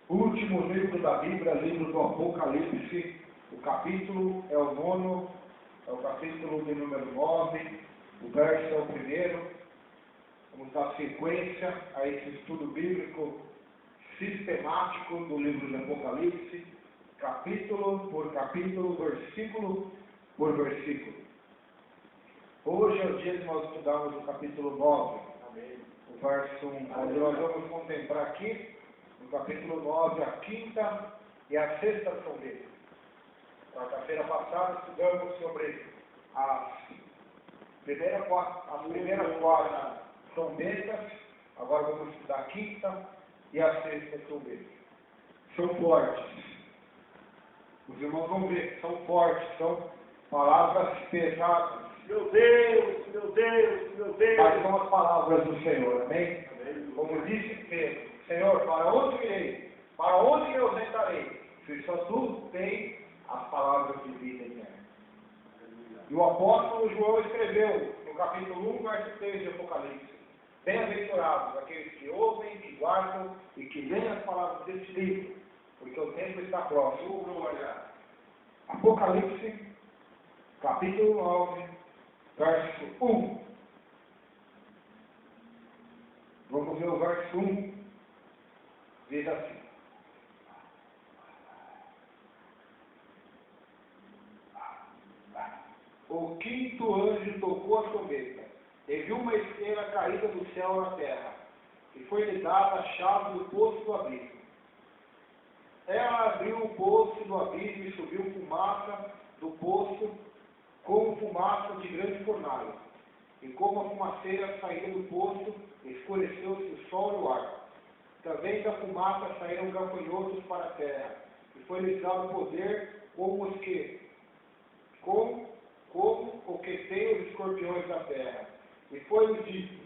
Último livro da Bíblia, livro do Apocalipse. O capítulo é o 9, é o capítulo de número 9, o verso é o primeiro. Vamos dar sequência a esse estudo bíblico sistemático do livro de Apocalipse, capítulo por capítulo, versículo por versículo. Hoje é o dia que nós estudamos o capítulo 9, o verso 1, onde nós vamos contemplar aqui, no capítulo 9, a quinta e a sexta trombeta. Quarta-feira passada estudamos sobre as primeiras quatro trombetas, agora vamos estudar a quinta e a sexta trombeta. São fortes. Os irmãos vão ver, são fortes, são palavras pesadas. Meu Deus, meu Deus, meu Deus. Mas são as palavras do Senhor, amém? Como disse Pedro, Senhor, para onde irei? Para onde eu sentarei? Se só tu tens as palavras de vida eterna. E o apóstolo João escreveu no capítulo 1, verso 3 de Apocalipse: bem-aventurados aqueles que ouvem, que guardam e que leem as palavras deste livro, porque o tempo está próximo. Apocalipse, capítulo 9, verso 1. Vamos ver o verso 1. Diz assim: o quinto anjo tocou a trombeta, e viu uma estrela caída do céu à terra, e foi-lhe dada a chave do poço do abismo. Ela abriu o poço do abismo e subiu fumaça do poço, como fumaça de grande fornalha. E como a fumaceira saída do poço, escureceu-se o sol e o ar. Também da fumaça saíram gafanhotos para a terra, e foi-lhes dado poder como o que tem os escorpiões da terra. E foi-lhes dito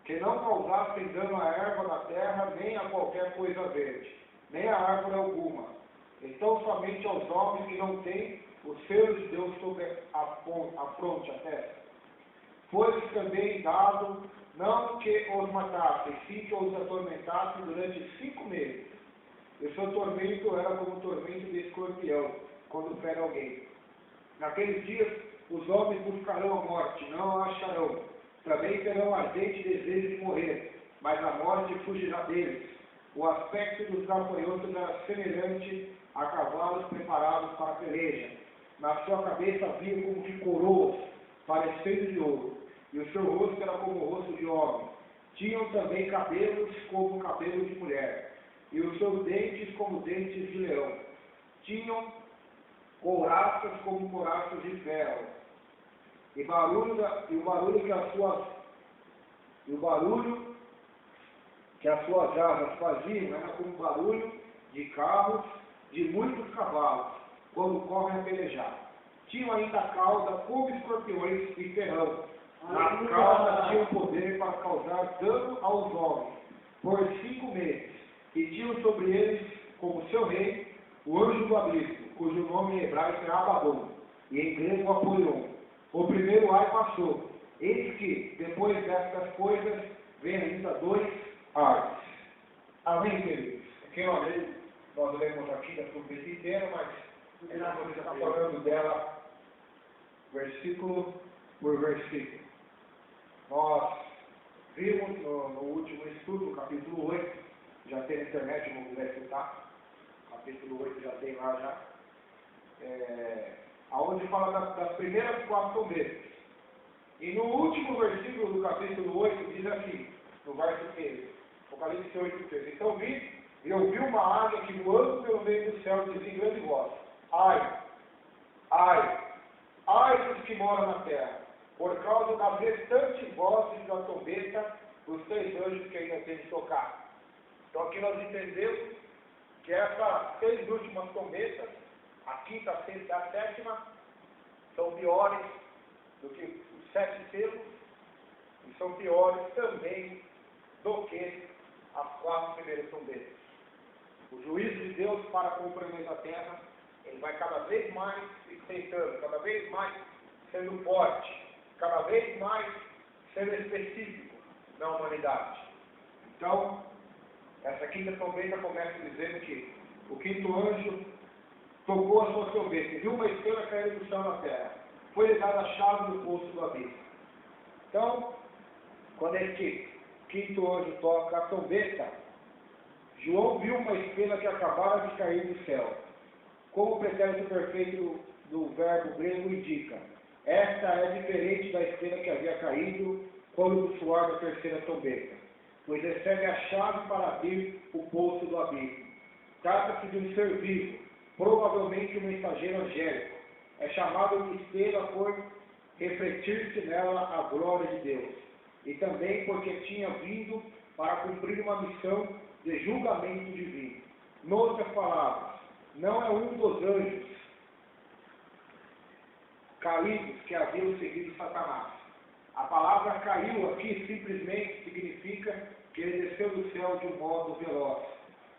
que não causassem dano à erva da terra, nem a qualquer coisa verde, nem a árvore alguma. Então somente aos homens que não têm o selo de Deus sobre a fronte, a testa. Foi-lhes também dado não que os matassem, sim que os atormentassem durante 5 meses. E o seu tormento era como o tormento de escorpião, quando fere alguém. Naqueles dias, os homens buscarão a morte, não a acharão. Também terão ardente desejo de morrer, mas a morte fugirá deles. O aspecto dos gafanhotos era semelhante a cavalos preparados para a peleja. Na sua cabeça havia como que coroas, parecendo de ouro, e o seu rosto era como o rosto de homem. Tinham também cabelos como cabelo de mulher, e os seus dentes como dentes de leão. Tinham couraças como couraças de ferro, e o barulho que as suas asas faziam era como barulho de carros de muitos cavalos, quando correm a pelejar. Tinham ainda a cauda como escorpiões e ferrão. Na cauda tinham poder para causar dano aos homens por 5 meses, e tinham sobre eles como seu rei o anjo do abismo, cujo nome em hebraico é Abaddon, e em grego Apolion. O primeiro ai passou. Eis que, depois destas coisas, vem ainda 2 ais. Amém, queridos? Aqui nós lemos aqui da trombeta inteira, mas nós está falando dela versículo por versículo. Nós vimos no último estudo, capítulo 8, já tem na internet, não quiser escutar. Capítulo 8 já tem lá aonde fala das primeiras 4 trombetas. E no último versículo do capítulo 8 diz assim, no verso 13, Apocalipse 8, 13: então vi, e ouvi uma águia que voando pelo meio do céu dizia em grande voz: ai, ai, ai dos que moram na terra, por causa das restantes vozes da trombeta dos 3 anjos que ainda têm de tocar. Então aqui nós entendemos que essas 6 últimas trombetas, a quinta, a sexta e a sétima, são piores do que os 7 selos, e são piores também do que as 4 primeiras trombetas. O juízo de Deus para com o planeta Terra, ele vai cada vez mais se estreitando, cada vez mais sendo forte, cada vez mais sendo específico na humanidade. Então, Essa quinta trombeta começa dizendo que o quinto anjo tocou a sua trombeta e viu uma estrela cair do céu na terra. Foi dada a chave do poço do abismo. Então, quando este quinto anjo toca a trombeta, João viu uma estrela que acabara de cair do céu. Como o pretérito perfeito do verbo grego indica, esta é diferente da estrela que havia caído quando soar da terceira trombeta, pois recebe a chave para abrir o poço do abismo. Trata-se de um ser vivo, provavelmente um mensageiro angélico. É chamado de estrela por refletir-se nela a glória de Deus, e também porque tinha vindo para cumprir uma missão de julgamento divino. Noutras palavras, não é um dos anjos caídos que haviam seguido Satanás. A palavra caiu aqui simplesmente significa que ele desceu do céu de um modo veloz.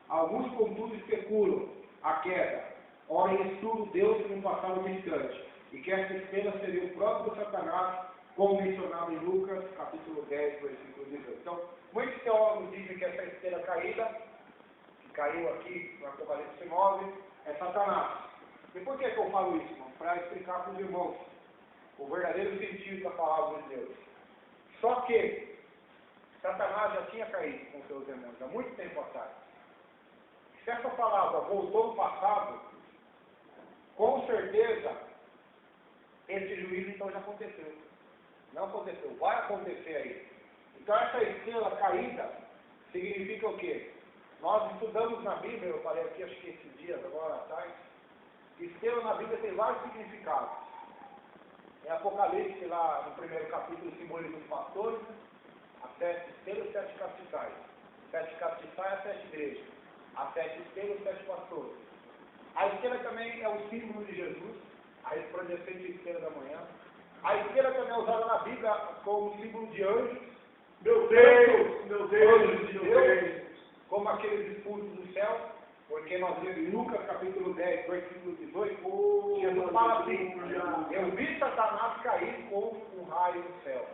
Alguns, contudo, especulam a queda, ora em estudo Deus num passado distante, e que essa estrela seria o próprio Satanás, como mencionado em Lucas, capítulo 10, versículo 18. Então, muitos teólogos dizem que essa estrela caída, que caiu aqui no Apocalipse 9, é Satanás. E por que eu falo isso, irmão? Para explicar para os irmãos o verdadeiro sentido da palavra de Deus. Só que Satanás já tinha caído com seus demônios há muito tempo atrás. Se essa palavra voltou no passado, com certeza esse juízo então já aconteceu. Não aconteceu, vai acontecer aí. Então essa estrela caída significa o quê? Nós estudamos na Bíblia, eu falei aqui acho que esses dias, agora atrás, que estrela na Bíblia tem vários significados. Em Apocalipse, lá no primeiro capítulo, simboliza os pastores, as 7 estrelas e 7 castiçais. 7 castiçais, as 7 igrejas. As 7 estrelas e 7 pastores. A estrela também é o símbolo de Jesus, a resplandecente estrela da manhã. A estrela também é usada na Bíblia como símbolo de anjos. Meu Deus, meu Deus, Anjos de Deus, como aqueles expulsos do céu. Porque nós lemos em Lucas capítulo 10, versículo 18, Jesus fala assim, eu vi Satanás cair como um raio do céu.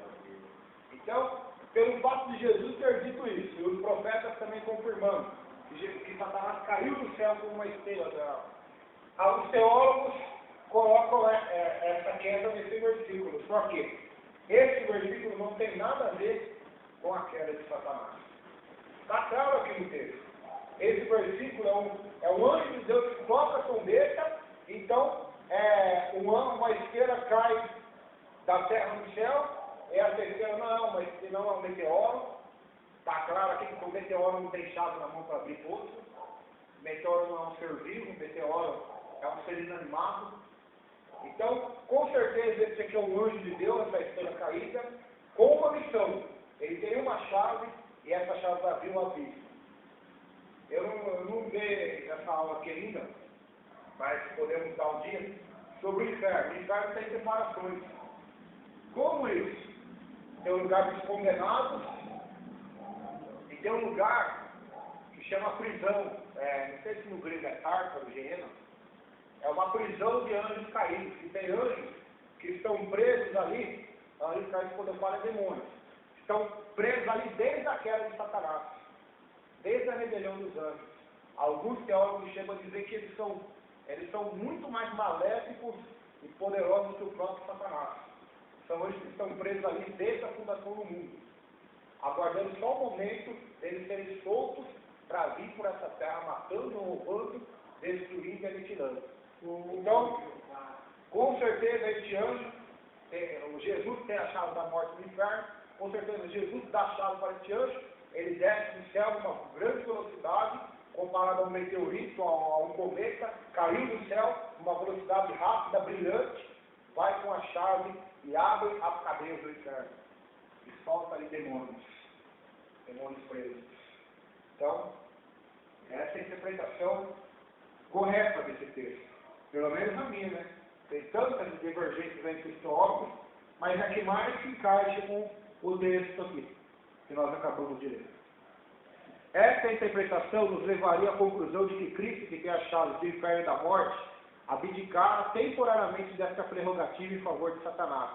Então, pelo fato de Jesus ter dito isso, e os profetas também confirmando que Satanás caiu do céu como uma estrela. Os teólogos colocam essa queda nesse versículo, só que esse versículo não tem nada a ver com a queda de Satanás. Está claro aqui no texto. Esse versículo é um anjo de Deus que toca a trombeta, então uma estrela cai da terra no céu, e essa estrela não é um meteoro. Está claro aqui que o meteoro não tem chave na mão para abrir poço. O meteoro não é um ser vivo, o meteoro é um ser inanimado. Então, com certeza, esse aqui é um anjo de Deus, essa estrela caída, com uma missão. Ele tem uma chave, e essa chave vai abrir o abismo. Eu não dei essa aula aqui ainda, mas podemos dar um dia, sobre o inferno. O inferno tem separações. Como isso? Tem um lugar dos condenados e tem um lugar que chama prisão. Não sei se no grego é Tártaro, Geena. É uma prisão de anjos caídos. E tem anjos que estão presos ali, anjos caídos quando eu falo é demônios. Estão presos ali desde a queda de Satanás. Desde a rebelião dos anjos. Alguns teólogos chegam a dizer que eles são muito mais maléficos e poderosos que o próprio Satanás. São anjos que estão presos ali desde a fundação do mundo, aguardando só o momento deles serem soltos para vir por essa terra, matando, roubando, destruindo e aniquilando. Então, com certeza este anjo, Jesus tem a chave da morte do inferno, com certeza Jesus dá a chave para este anjo. Ele desce do céu com uma grande velocidade, comparado a um meteorito, a um cometa, caiu do céu, uma velocidade rápida, brilhante, vai com a chave e abre as cadeias do inferno. E solta ali demônios presos. Então, essa é a interpretação correta desse texto. Pelo menos a minha, né? Tem tantas divergências entre os teólogos, mas a que mais se encaixa com o texto aqui, que nós acabamos de ler. Essa interpretação nos levaria à conclusão de que Cristo, que tem a chave do inferno e da morte, abdicara temporariamente desta prerrogativa em favor de Satanás,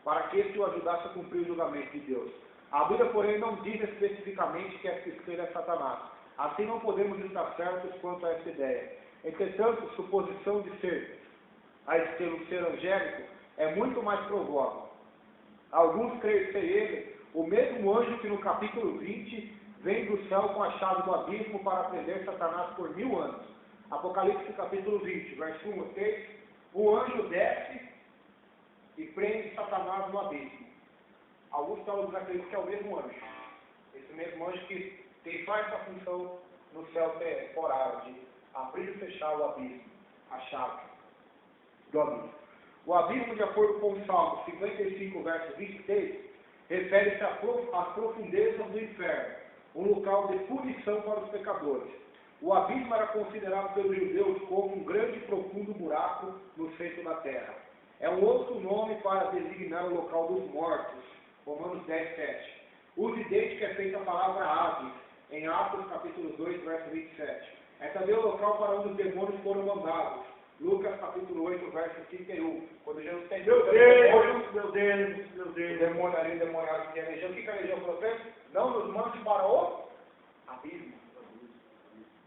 para que este o ajudasse a cumprir o julgamento de Deus. A Bíblia, porém, não diz especificamente que essa estrela é Satanás. Assim não podemos estar certos quanto a essa ideia. Entretanto, suposição de ser a estrela um ser angélico é muito mais provável. Alguns creem ser ele o mesmo anjo que no capítulo 20 vem do céu com a chave do abismo para prender Satanás por 1000 anos. Apocalipse capítulo 20, verso 1 a 3, o anjo desce e prende Satanás no abismo. Alguns teólogos acreditam que é o mesmo anjo. Esse mesmo anjo que tem só essa função no céu temporário, de abrir e fechar o abismo, a chave do abismo. O abismo, de acordo com o Salmo 55, verso 23, refere-se às profundezas do inferno, um local de punição para os pecadores. O abismo era considerado pelos judeus como um grande e profundo buraco no centro da terra. É um outro nome para designar o local dos mortos, Romanos 10, 7. Uso idêntico é feita a palavra Hades, em Atos capítulo 2, verso 27. É também o local para onde os demônios foram mandados, Lucas capítulo 8, verso 31. Quando Jesus tem Meu Deus. o demônio ali, o demoniado que é a legião, o que a legião profeta? Não nos mande para o abismo.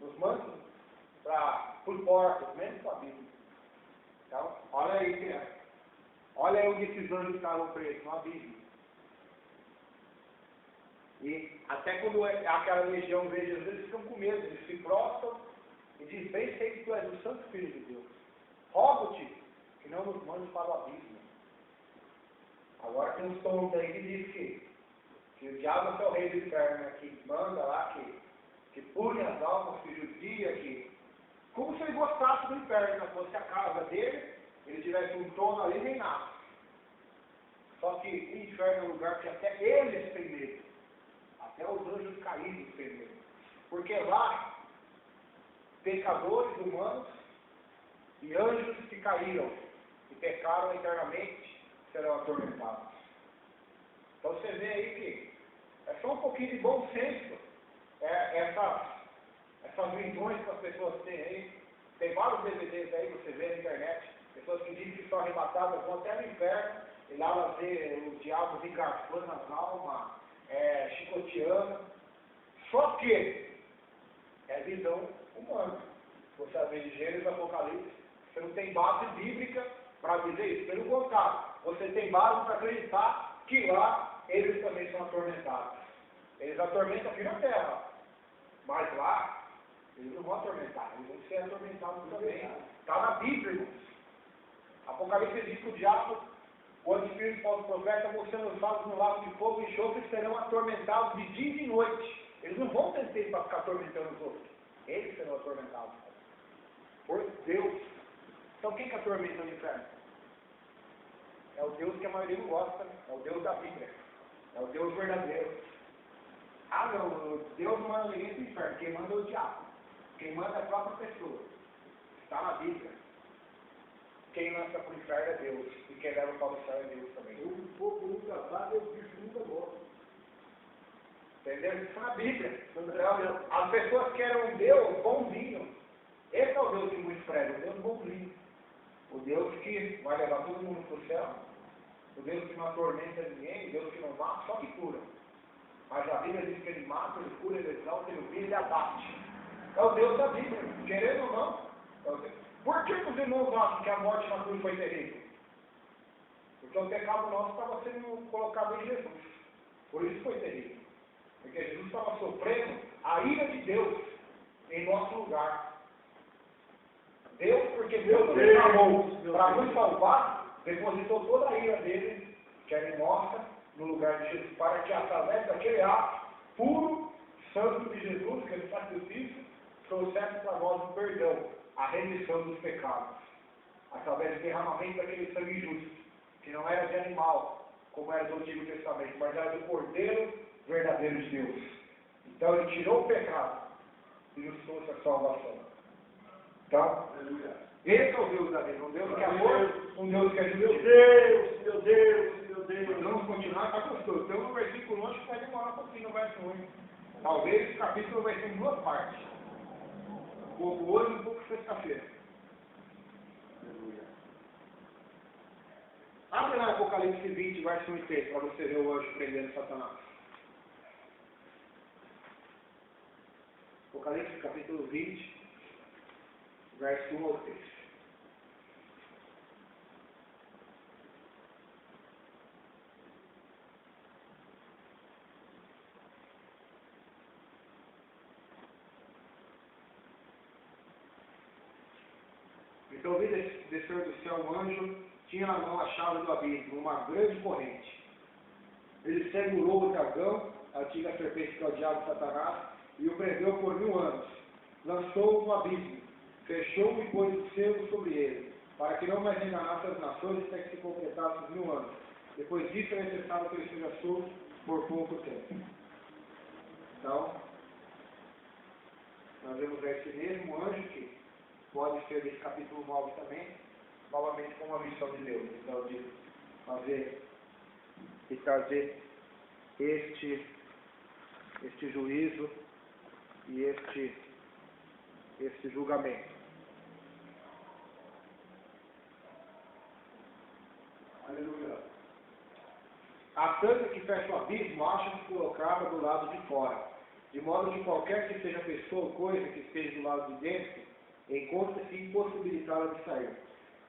Nos mande por portas, menos para o abismo. Então, olha aí, criança. Olha aí onde esses anjos estavam presos, no abismo. E até quando aquela legião vê Jesus, eles ficam com medo, eles se prostram e dizem: bem sei que tu és o Santo Filho de Deus. Rogo-te que não nos mande para o abismo. Agora tem uns tons aí que diz que o diabo é o rei do inferno, né, que manda lá, que pune as almas, que judia, que... Como se ele gostasse do inferno, né? Fosse a casa dele, ele tivesse um trono ali, nem nada. Só que o inferno é um lugar que até eles têm medo. Até os anjos caídos têm medo. Porque lá, pecadores humanos e anjos que caíram e pecaram eternamente serão atormentados. Então você vê aí que é só um pouquinho de bom senso. Essas visões que as pessoas têm aí. Tem vários DVDs aí, você vê na internet, pessoas que dizem que são arrebatadas, vão até no inferno, e lá elas vê o diabo engarfando as almas, chicoteando. Só que é visão humana. Você vê de Gênesis, Apocalipse, você não tem base bíblica para dizer isso. Pelo contrário, você tem base para acreditar que lá eles também são atormentados. Eles atormentam aqui na terra, mas lá eles não vão atormentar, eles vão ser atormentados também. Está na Bíblia, irmãos. Apocalipse diz que o diabo, quando o Espírito falso profeta, vão ser lançados no lago de fogo e enxofre e serão atormentados de dia e de noite. Eles não vão ter tempo para ficar atormentando os outros. Eles serão atormentados por Deus. Então quem que atormenta o inferno? É o Deus que a maioria não gosta, né? É o Deus da Bíblia. É o Deus verdadeiro. Ah não, Deus não manda ninguém para o inferno, quem manda é o diabo. Quem manda é a própria pessoa. Está na Bíblia. Quem lança para o inferno é Deus. E quem leva para o céu é Deus também. O povo nunca sabe, o bicho nunca gosta. Entendeu? Isso está na Bíblia. Então, as pessoas querem um Deus bonzinho. Esse é o Deus que muitos pregam, o Deus bonzinho. O Deus que vai levar todo mundo para o céu. O Deus que não atormenta ninguém, o Deus que não mata, só que cura. Mas a Bíblia diz que ele mata, ele cura, ele exalta, ele humilha, ele abate. É o Deus da Bíblia, querendo ou não. Por que os irmãos acham que a morte na cruz foi terrível? Porque o pecado nosso estava sendo colocado em Jesus. Por isso foi terrível. Porque Jesus estava sofrendo a ira de Deus em nosso lugar. Deus, porque Deus nos amou para nos salvar, depositou toda a ira dele, que era em nossa, no lugar de Jesus, para que através daquele ato puro, santo de Jesus, que é o sacrifício, trouxesse para nós o perdão, a remissão dos pecados, através do derramamento daquele sangue justo, que não era de animal, como era do Antigo Testamento, mas era do Cordeiro verdadeiro de Deus. Então ele tirou o pecado e nos trouxe a salvação. Então, esse é o Deus da Bíblia, um Deus que é amor, um Deus que é justiça. Meu Deus. Nós vamos continuar, está gostoso. Tem um versículo longe que vai demorar um pouquinho no verso 1. Talvez o capítulo vai ser em duas partes. Um pouco hoje e um pouco sexta-feira. Abre lá Apocalipse 20, verso 1 e 3, para você ver o anjo prendendo Satanás. Apocalipse capítulo 20, verso 1 ao 3. Então vi descer do céu um anjo, tinha na mão a chave do abismo, uma grande corrente. Ele segurou o dragão, a antiga serpente que é o diabo Satanás, e o prendeu por 1000 anos. Lançou-o no abismo, fechou-o e pôs o selo sobre ele, para que não mais enganasse as nações até que se completasse os 1000 anos. Depois disso é necessário que ele seja solto por pouco tempo. Então, nós vemos esse mesmo anjo que pode ser desse capítulo 9 também, novamente com uma missão de Deus. Então, de fazer e trazer este juízo e este julgamento. Aleluia. A tanque que fecha o abismo acha-se colocada do lado de fora, de modo que qualquer que seja pessoa ou coisa que esteja do lado de dentro, encontra-se impossibilitada de sair.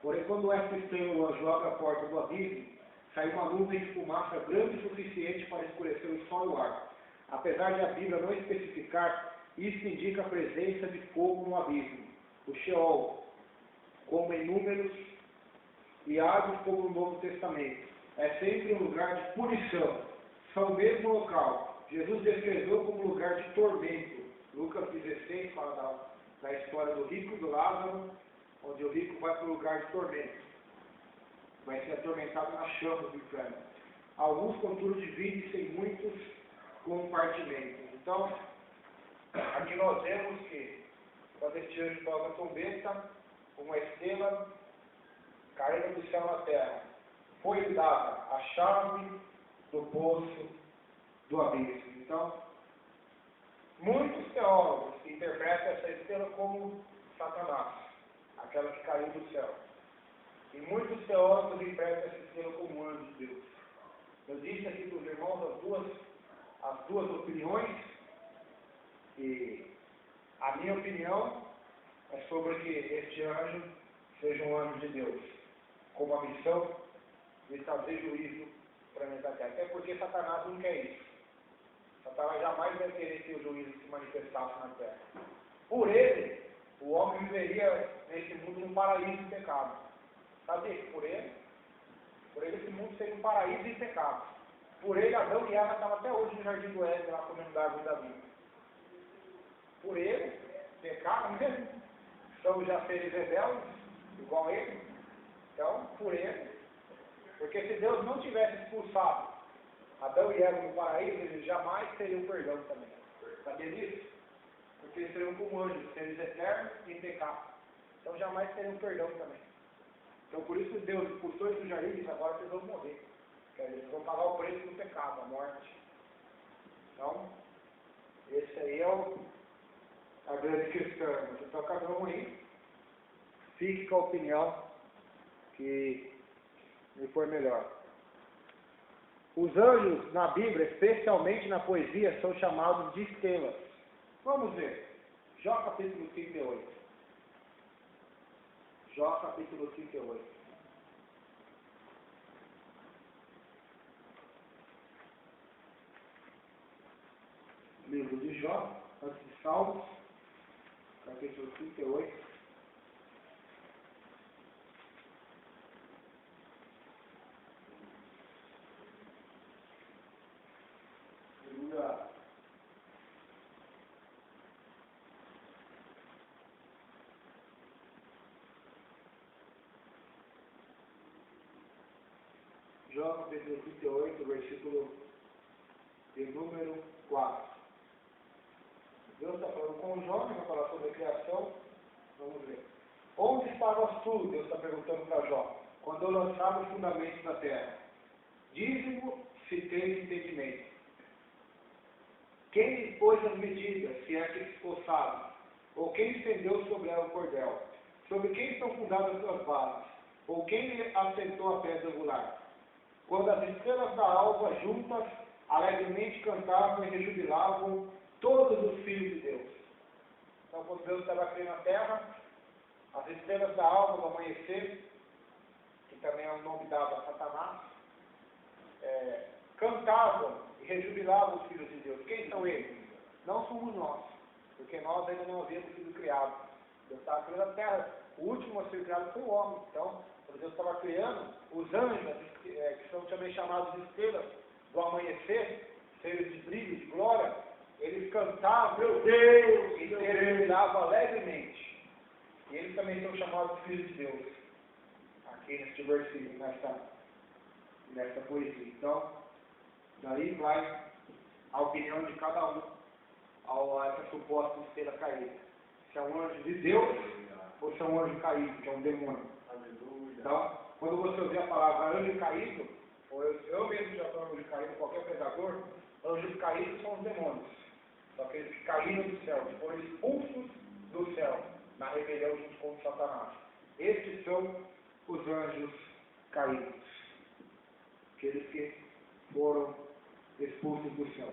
Porém, quando esta estranho anjo abre a porta do abismo, sai uma nuvem de fumaça grande o suficiente para escurecer o sol e o ar. Apesar de a Bíblia não especificar, isso indica a presença de fogo no abismo, o Sheol, como em Números, e Hades como no Novo Testamento. É sempre um lugar de punição. São o mesmo local. Jesus descreveu como lugar de tormento. Lucas 16 fala da história do rico e do Lázaro, onde o rico vai para o lugar de tormento. Vai ser atormentado nas chamas do inferno. Alguns, contudo, dividem-se em muitos compartimentos. Então, aqui nós vemos que, quando este anjo toca a trombeta, uma estrela caindo do céu na terra, foi dada a chave do poço do abismo. Então, muitos teólogos interpretam essa estrela como Satanás, aquela que caiu do céu. E muitos teólogos interpretam essa estrela como anjo de Deus. Eu disse aqui para os irmãos as duas opiniões, e a minha opinião é sobre que este anjo seja um anjo de Deus, com a missão de trazer juízo para a terra. Até porque Satanás não quer isso. Satanás jamais vai querer que o juízo se manifestasse na terra. Por ele, o homem viveria nesse mundo num paraíso de pecado. Sabia que por ele esse mundo seria um paraíso de pecado. Por ele, Adão e Eva estavam até hoje no jardim do Éden, lá comendo da árvore da vida. Por ele, pecaram mesmo. São já seres rebeldes, igual a ele. Então, por ele. Porque se Deus não tivesse expulsado Adão e Eva no paraíso, eles jamais teriam perdão também. Sabia disso? Porque eles seriam como anjos, seres eternos e em pecado. Então jamais teriam perdão também. Então por isso Deus expulsou eles do jardim e disse: agora vocês vão morrer. Quer dizer, vocês vão pagar o preço do pecado, a morte. Então, esse aí é a grande questão. Então cada um aí fique com a opinião que lhe for melhor. Os anjos na Bíblia, especialmente na poesia, são chamados de estrelas. Vamos ver. Jó capítulo 38. Jó capítulo 38. Livro de Jó, antes de Salmos, capítulo 38. Jó capítulo 38, versículo de número 4. Deus está falando com o Jó, vai falar sobre a criação. Vamos ver. Onde estavas tu? Deus está perguntando para Jó. Quando eu lançava os fundamentos da terra. Dize-mo se tens entendimento. Quem lhe pôs as medidas, se é que ficou sábio? Ou quem estendeu sobre ela o cordel? Sobre quem estão fundadas as suas bases? Ou quem lhe assentou a pedra angular? Quando as estrelas da alva juntas alegremente cantavam e rejubilavam todos os filhos de Deus. quando Deus estava criando a terra, as estrelas da alva, do amanhecer, que também é um nome dado a Satanás, cantavam e rejubilavam os filhos de Deus. Quem são eles? Não somos nós, porque nós ainda não havíamos sido criados. Deus estava criando a terra, o último a ser criado foi o homem. Então, quando Deus estava criando, os anjos, que são também chamados de estrelas do amanhecer, seres de brilho, de glória, eles cantavam, meu Deus, e se rejubilavam alegremente. E eles também são chamados de filhos de Deus. Aqui neste versículo, nesta poesia. Então, daí vai a opinião de cada um a essa suposta estrela caída. Se é um anjo de Deus ou se é um anjo caído, que é um demônio. Então, quando você ouvir a palavra anjo caído, ou eu mesmo já falo anjo caído, qualquer pregador, anjos caídos são os demônios. São aqueles que caíram do céu, que foram expulsos do céu, na rebelião junto com Satanás. Estes são os anjos caídos. Aqueles que foram expulsos do céu.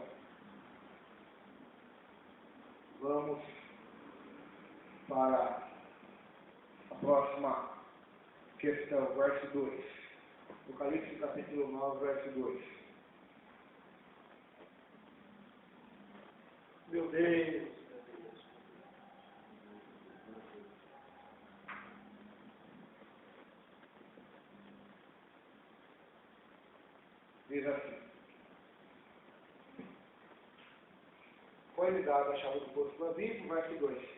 Vamos para a próxima questão, verso 2. Apocalipse capítulo 9, verso 2. Meu Deus. Diz assim: foi-lhe dada a chave do poço do abismo, verso 2.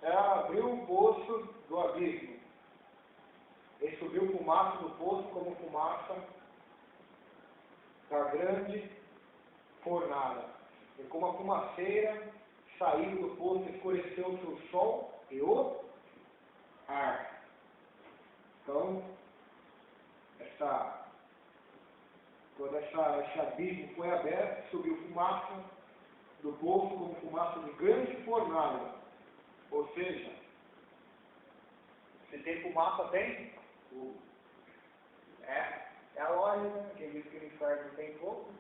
Ela abriu o poço do abismo, e subiu fumaça do poço como fumaça da grande fornalha. E como a fumaceira saiu do poço, escureceu-se o sol e o ar. Então, quando esse abismo foi aberto, subiu fumaça do poço como fumaça de grande fornalha. Ou seja, se tem fumaça, tem fogo. É a lógica, quem diz que no inferno tem fogo.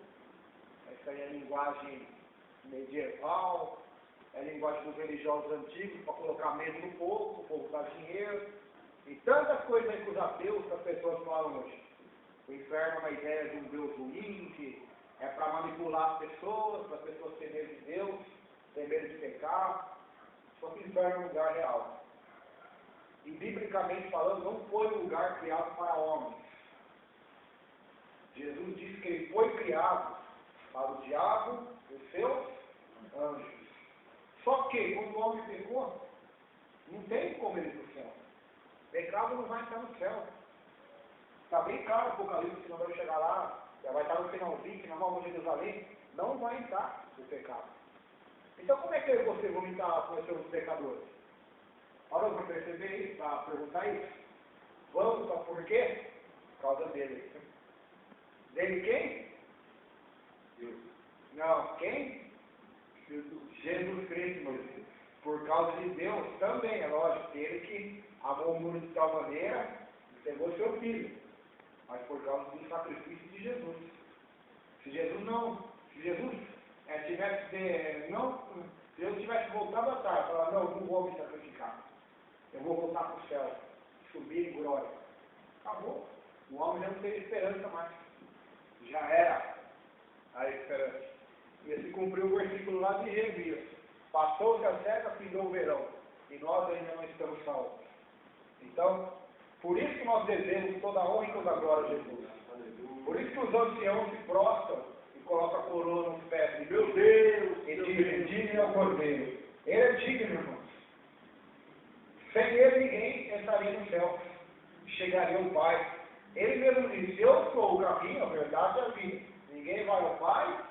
Essa aí é a linguagem medieval, é a linguagem dos religiosos antigos, para colocar medo no povo, o povo dá dinheiro, e tantas coisas aí que os ateus, que as pessoas falam hoje. O inferno é uma ideia de um Deus ruim, que é para manipular as pessoas terem medo de Deus, ter medo de pecar. Só que o inferno é um lugar real. E biblicamente falando, não foi um lugar criado para homens. Jesus disse que ele foi criado para o diabo e os seus anjos. Só que, quando o homem pecou, não tem como ele ir para o céu. Pecado não vai entrar no céu. Está bem claro o Apocalipse, que não vai chegar lá, já vai estar no finalzinho, que na Nova Jerusalém, não vai entrar o pecado. Então, como é que eu e você vamos entrar com os pecadores? Parou para perceber isso, para perguntar isso? Vamos, sabe por quê? Por causa dele. Dele quem? Deus. Não, quem? Jesus Cristo, meu Deus. Por causa de Deus também, é lógico, ele que amou o mundo de tal maneira, entregou seu filho. Mas por causa do sacrifício de Jesus. Se Deus tivesse voltado atrás, falar, não vou me sacrificar. Eu vou voltar para o céu, subir em glória. Acabou. O homem já não tem esperança mais. Já era a esperança. E se cumpriu o versículo lá de Jeremias. Passou-se a seca, findou o verão. E nós ainda não estamos salvos. Então, por isso que nós devemos toda a honra e toda a glória a Jesus. Por isso que os anciãos se prostram e colocam a coroa nos pés de meu Deus, e dizem, digno é o Cordeiro. Ele é digno, irmãos. Sem ele ninguém entraria no céu. Chegaria ao Pai. Ele mesmo disse, eu sou o caminho, a verdade e a vida. Ninguém vai ao Pai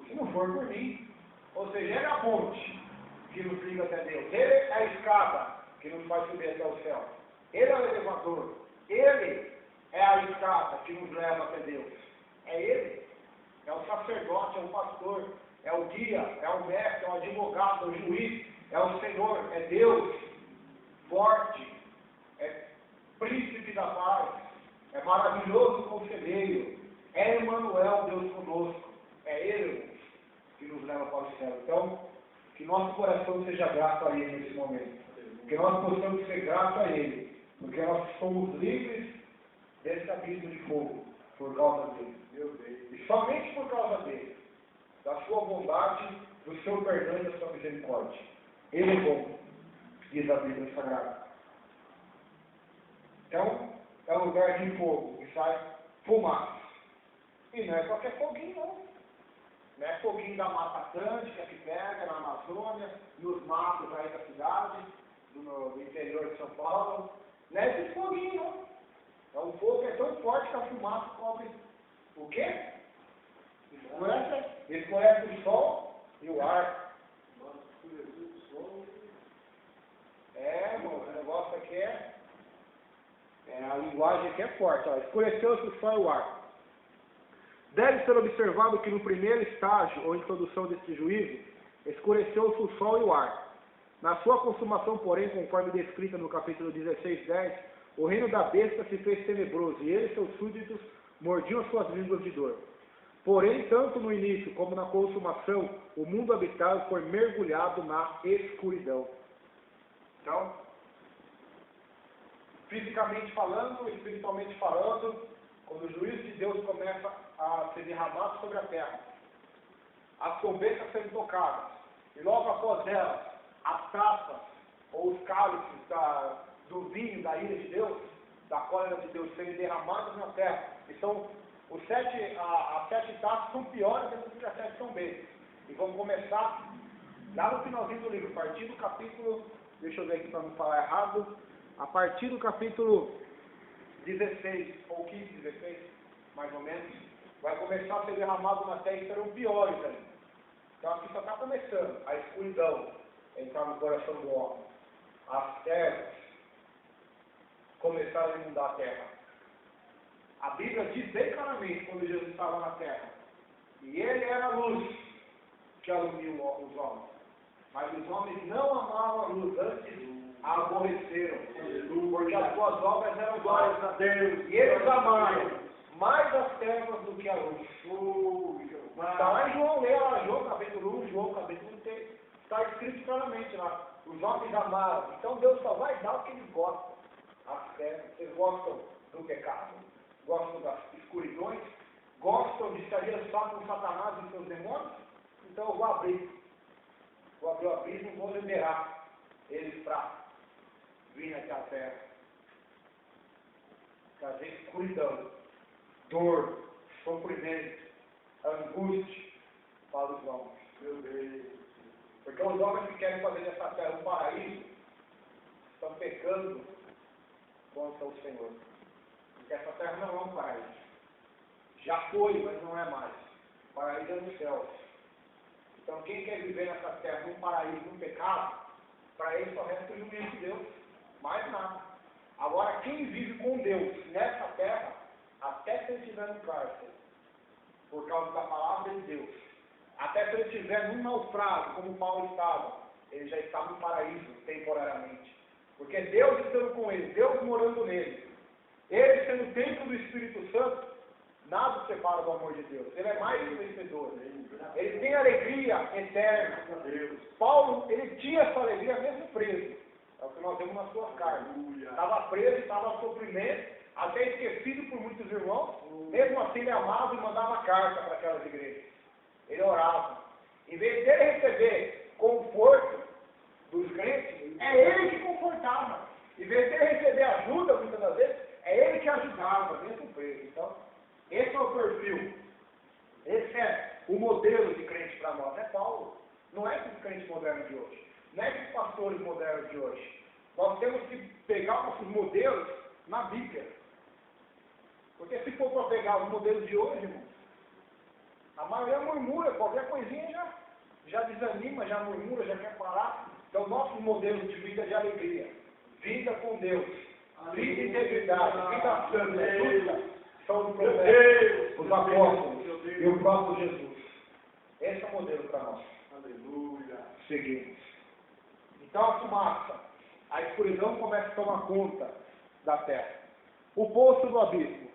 se não for por mim. Ou seja, ele é a ponte que nos liga até Deus. Ele é a escada que nos faz subir até o céu. Ele é o elevador. Ele é a escada que nos leva até Deus. É ele. É o sacerdote, é o pastor, é o guia, é o mestre, é o advogado, é o juiz, é o Senhor, é Deus, forte, é príncipe da paz, é maravilhoso conselheiro, é Emmanuel, Deus conosco. É ele que nos leva para o céu. Então, Que nosso coração seja grato a Ele nesse momento. Que nós possamos ser gratos a Ele. Porque nós somos livres desse abismo de fogo por causa dele. Meu Deus. E somente por causa dele. Da sua bondade, do seu perdão e da sua misericórdia. Ele é bom, diz a Bíblia Sagrada. Então, é um lugar de fogo, que sai fumaça. E não é qualquer foguinho, não. Não é foguinho da Mata Atlântica que pega na Amazônia, nos matos aí da cidade, do interior de São Paulo. Não é esse foguinho, não. É um fogo que é tão forte que a fumaça cobre o quê? Escurece o sol e o ar. Irmão, o negócio aqui a linguagem aqui é forte. Escureceu-se o sol e o ar. Deve ser observado que no primeiro estágio ou introdução desse juízo, escureceu-se o sol e o ar. Na sua consumação, porém, conforme descrita no capítulo 16:10, o reino da besta se fez tenebroso, e ele e seus súditos mordiam suas línguas de dor. Porém, tanto no início como na consumação, o mundo habitável foi mergulhado na escuridão. Então, fisicamente falando, espiritualmente falando, quando o juízo de Deus começa a ser derramado sobre a terra, as trombetas sendo tocadas, e logo após elas, as taças ou os cálices do vinho da ira de Deus, da cólera de Deus, serem derramados na terra. E são as 7 taças são piores do que as 7 trombetas. E vamos começar lá no finalzinho do livro, a partir do capítulo, deixa eu ver aqui para não falar errado, a partir do capítulo 16, ou 15, 16, mais ou menos, vai começar a ser derramado na terra e serão piores ainda. Então aqui só está começando a escuridão entrar no coração do homem. As terras começaram a inundar a terra. A Bíblia diz bem claramente quando Jesus estava na terra. E ele era a luz que alumia os homens. Mas os homens não amavam a luz, antes a aborreceram. Porque as suas obras eram glórias a Deus. E eles amaram mais as trevas do que a luz. Está lá em João, lê lá, João capítulo 1, João capítulo 3. Está escrito claramente lá. Os homens amaram. Então Deus só vai dar o que eles gostam. As trevas. Vocês gostam do pecado? Gostam das escuridões? Gostam de se aliançar com Satanás e seus demônios? Então eu vou abrir. Vou abrir o abismo e vou liberar eles para vir até a terra. Trazer escuridão, dor, sofrimento, angústia para os homens. Meu Deus. Porque os homens que querem fazer dessa terra um paraíso estão pecando contra o Senhor. Porque essa terra não é um paraíso. Já foi, mas não é mais. O paraíso é no céu. Então quem quer viver nessa terra num paraíso, num pecado, para ele só resta o juízo de Deus. Mais nada. Agora quem vive com Deus nessa terra, até se ele estiver no cárcere, por causa da palavra de Deus, até se ele estiver num naufrágio, como Paulo estava, ele já está no paraíso temporariamente. Porque Deus estando com ele, Deus morando nele, ele sendo o templo do Espírito Santo, nada o separa do amor de Deus. Ele é mais que vencedor. Ele tem alegria eterna. Paulo, ele tinha essa alegria mesmo preso. É o que nós vemos nas suas cartas. Estava preso, estava sofrimento, até esquecido por muitos irmãos. Mesmo assim ele amava e mandava carta para aquelas igrejas. Ele orava. Em vez de ele receber conforto dos crentes, é ele que confortava. Em vez de ele receber ajuda, muitas das vezes, é ele que ajudava, mesmo preso. Então, esse é o perfil. Esse é o modelo de crente para nós. É Paulo. Não é esses crentes modernos de hoje. Não é esses pastores modernos de hoje. Nós temos que pegar nossos modelos na Bíblia. Porque se for para pegar os modelos de hoje, irmão, a maioria murmura, qualquer coisinha já desanima, já murmura, já quer parar. Então, nossos modelos de vida de alegria, vida com Deus, vida de integridade, vida santa, justa, são os profetas, os apóstolos e o próprio Jesus. Esse é o modelo para nós. Aleluia. Seguimos. Então a fumaça, a escuridão começa a tomar conta da terra. O poço do abismo.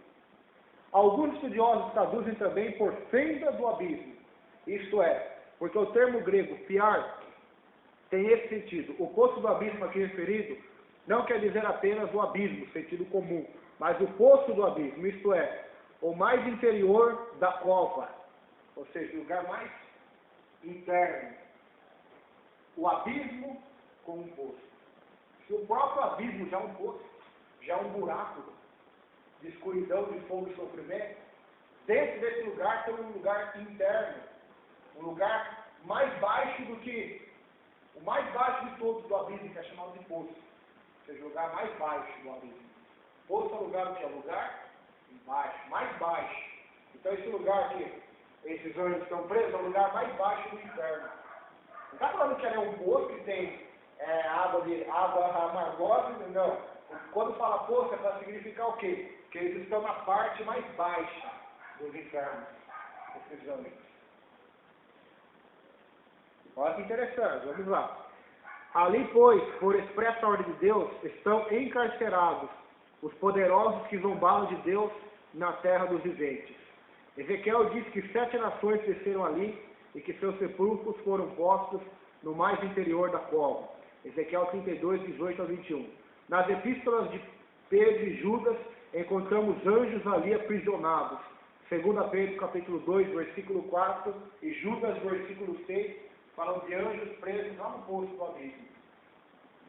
Alguns estudiosos traduzem também por fenda do abismo. Isto é, porque o termo grego fiar tem esse sentido. O poço do abismo aqui referido não quer dizer apenas o abismo, sentido comum, mas o poço do abismo, isto é, o mais interior da cova, ou seja, o lugar mais interno. O abismo com um poço. Se o próprio abismo já é um poço, já é um buraco de escuridão, de fogo e sofrimento, dentro desse lugar tem um lugar interno, um lugar mais baixo do que o mais baixo de todos do abismo, que é chamado de poço. Ou seja, o lugar mais baixo do abismo. Poço é o lugar que é o lugar baixo, mais baixo. Então esse lugar que esses anjos estão presos é o lugar mais baixo do inferno. Não está falando que é um poço que tem água amargosa, não. Quando fala poço é para significar o quê? Que eles estão na parte mais baixa dos infernos, esses anjos. Olha que interessante, vamos lá. Ali, pois, por expressa ordem de Deus, estão encarcerados os poderosos que zombaram de Deus na terra dos viventes. Ezequiel diz que 7 nações desceram ali e que seus sepulcros foram postos no mais interior da cova. Ezequiel 32, 18 a 21. Nas epístolas de Pedro e Judas, encontramos anjos ali aprisionados. 2 Pedro capítulo 2, versículo 4 e Judas, versículo 6, falam de anjos presos lá no poço do abismo,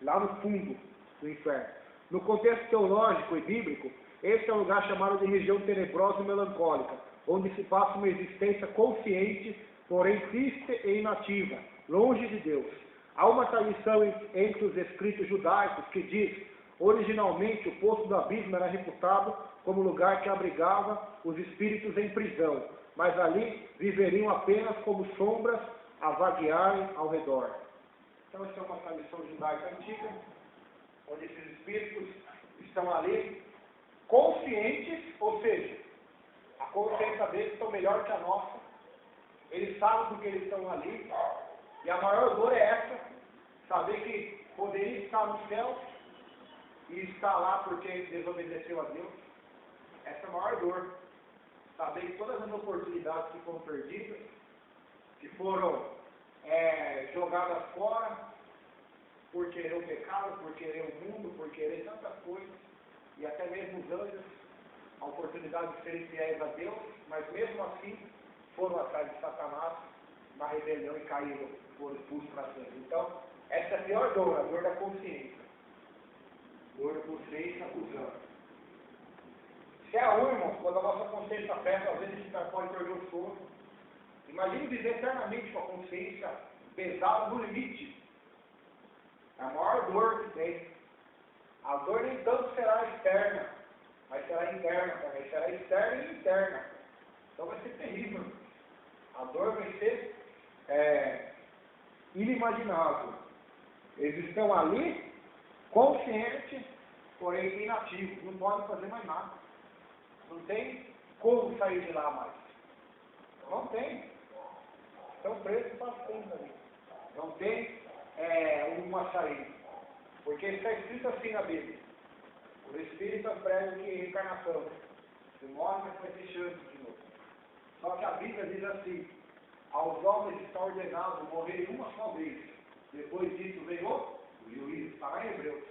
lá no fundo do inferno. No contexto teológico e bíblico, esse é um lugar chamado de região tenebrosa e melancólica, onde se passa uma existência consciente, porém triste e inativa, longe de Deus. Há uma tradição entre os escritos judaicos que diz, originalmente o poço do abismo era reputado como lugar que abrigava os espíritos em prisão, mas ali viveriam apenas como sombras a vaguearem ao redor. Então essa é uma tradição judaica antiga, onde esses espíritos estão ali conscientes, ou seja, a consciência deles está melhor que a nossa, eles sabem do que eles estão ali, e a maior dor é essa, saber que poderia estar no céu e está lá porque desobedeceu a Deus. Essa é a maior dor, saber que todas as oportunidades que foram perdidas, que foram jogadas fora, por querer o pecado, por querer o mundo, por querer tantas coisas, e até mesmo os anjos, a oportunidade de serem fiéis a Deus, mas mesmo assim foram atrás de Satanás na rebelião e caíram, foram expulsos para sempre. Então, essa é a pior dor, a dor da consciência. Dor da consciência acusando. Se é ruim, irmão, quando a nossa consciência pesa, às vezes a gente pode perder o sono. Imagine viver eternamente com a consciência pesada no limite. É a maior dor que tem. A dor nem tanto será externa, mas será interna também. Será externa e interna. Então vai ser terrível. A dor vai ser inimaginável. Eles estão ali, conscientes, porém inativos. Não podem fazer mais nada. Não tem como sair de lá mais. Não tem. Estão presos para sempre ali. Não tem uma saída. Porque está escrito assim na Bíblia. Os espíritos pregam que reencarnação. Se morre, mas vai ter chance de novo. Só que a Bíblia diz assim, aos homens está ordenado morrer uma só vez. Depois disso veio o juízo. Está lá em Hebreus.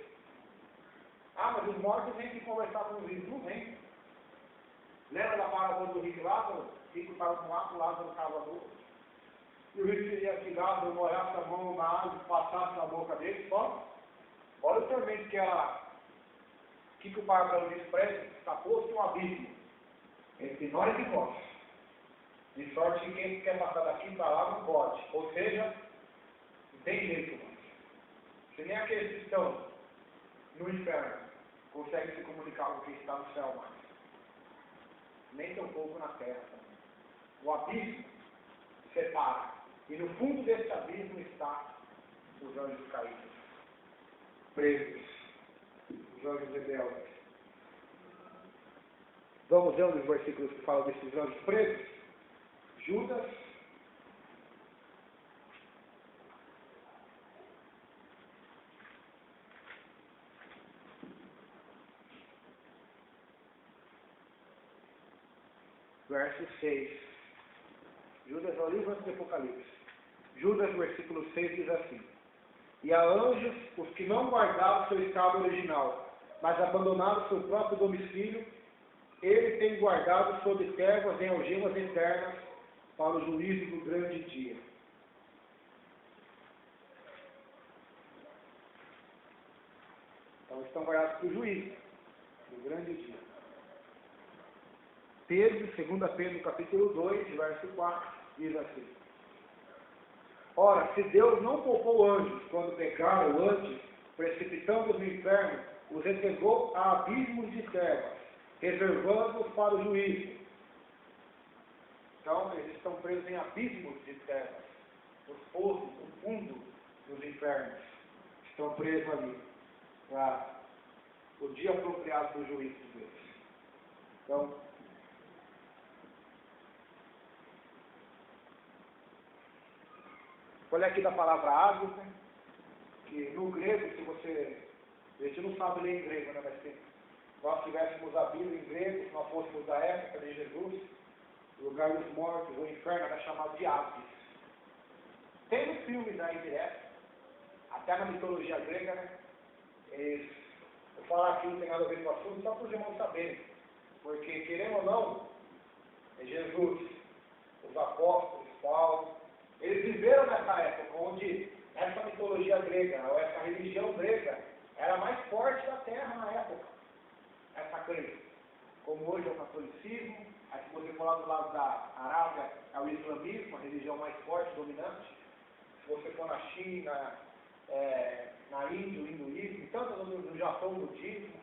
Ah, mas os mortos vêm que conversar com os vivos. Não vem. Lembra da parábola do rico Lázaro? O rico estava no ato, Lázaro estava no outro. E o rico queria que Lázaro molhasse a mão na água e passasse na boca dele, só. Olha o tormento que era. O que o Pai Abraão diz para ele? Está posto um abismo entre nós e vós. De sorte que quem quer passar daqui para lá não pode. Ou seja, não tem jeito mais. Se nem aqueles que estão no inferno conseguem se comunicar com quem está no céu mais. Nem tão pouco na terra também. O abismo separa. E no fundo desse abismo está os anjos caídos. Presos. Os anjos rebeldes. Vamos ver um dos versículos que falam desses anjos presos? Judas. Verso 6. Judas, olha o livro do Apocalipse. Judas, versículo 6, diz assim: e a anjos, os que não guardaram seu estado original, mas abandonaram seu próprio domicílio, ele tem guardado sob trevas em algemas eternas para o juízo do grande dia. Então estão guardados para o juízo do grande dia. Pedro, 2 Pedro, capítulo 2, verso 4, diz assim: Ora, se Deus não poupou anjos quando pecaram antes, precipitando-os no inferno, os entregou a abismos de trevas, reservando-os para o juízo. Então, eles estão presos em abismos de trevas, os pozos, o fundo dos infernos. Estão presos ali, para o dia apropriado do juízo de Deus. Então, olha aqui da palavra Hades, né? Que no grego, se você... A gente não sabe ler em grego, né? Mas se nós tivéssemos a Bíblia em grego, se nós fôssemos da época de Jesus, o lugar dos mortos, o inferno, era chamado de Hades. Tem uns filmes aí direto, até na mitologia grega, né? Eu falar aqui não tem nada a ver com o assunto, só para os irmãos saberem. Porque, querendo ou não, Jesus, os apóstolos, Paulo, eles viveram nessa época onde essa mitologia grega, ou essa religião grega, era mais forte da terra na época. Essa crença. Como hoje é o catolicismo, aí se você for lá do lado da Arábia, é o islamismo, a religião mais forte, dominante. Se você for na China, na Índia, o hinduísmo, tanto no Japão, o budismo.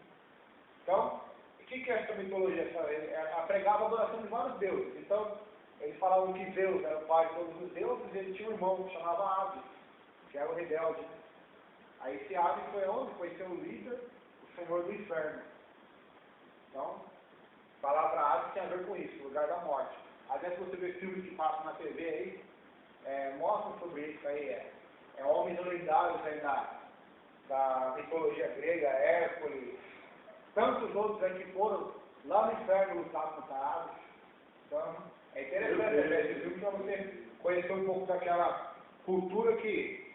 Então, o que é essa mitologia? Ela pregava a adoração de vários deuses. Então, eles falavam que Zeus era o pai de todos os deuses, e ele tinha um irmão que chamava Hades, que era o rebelde. Aí esse Hades foi onde? Foi ser o líder, o senhor do inferno. Então, a palavra Hades tem a ver com isso, lugar da morte. Às vezes você vê filmes que passam na TV aí, mostram sobre isso aí, homens lendários aí da mitologia grega, Hércules, tantos outros aí que foram lá no inferno lutar contra Hades. Então, é interessante esse filme para você conhecer um pouco daquela cultura que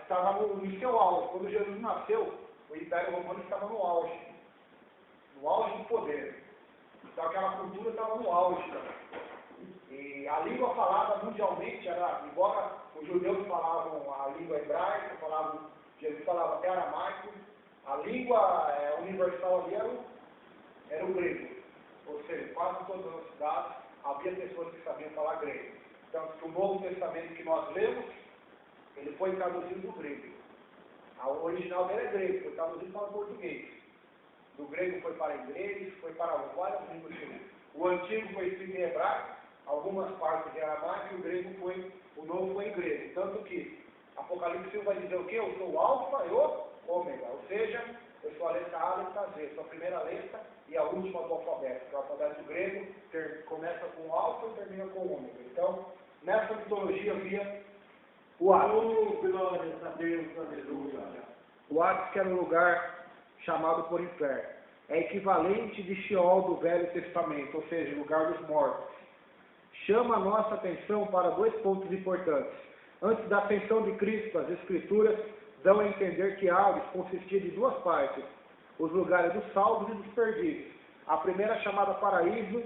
estava no seu auge. Quando Jesus nasceu, o Império Romano estava no auge do poder. Então aquela cultura estava no auge também. E a língua falada mundialmente era, embora os judeus falavam a língua hebraica, Jesus falava até aramaico, a língua universal ali era o grego. Ou seja, quase todas as cidades havia pessoas que sabiam falar grego. Então, o Novo Testamento que nós lemos, ele foi traduzido do grego. O original dele é grego, foi traduzido para o português. Do grego foi para inglês, foi para várias línguas diferentes. O antigo foi escrito em hebraico, algumas partes em aramaico, e o novo foi em grego. Tanto que Apocalipse vai dizer o quê? Eu sou o alfa e o ômega. Ou seja, eu sou a letra A, a letra Z. Sou a primeira letra e a última do alfabeto. O alfabeto grego começa com o alfa e termina com o ômega. Então, nessa mitologia havia o Hades. Glória a Deus, aleluia. O Hades, que era um lugar chamado por inferno. É equivalente de Sheol do Velho Testamento, ou seja, lugar dos mortos. Chama a nossa atenção para dois pontos importantes. Antes da ascensão de Cristo, as Escrituras dão a entender que Hades consistia de duas partes, os lugares dos salvos e dos perdidos. A primeira é chamada paraíso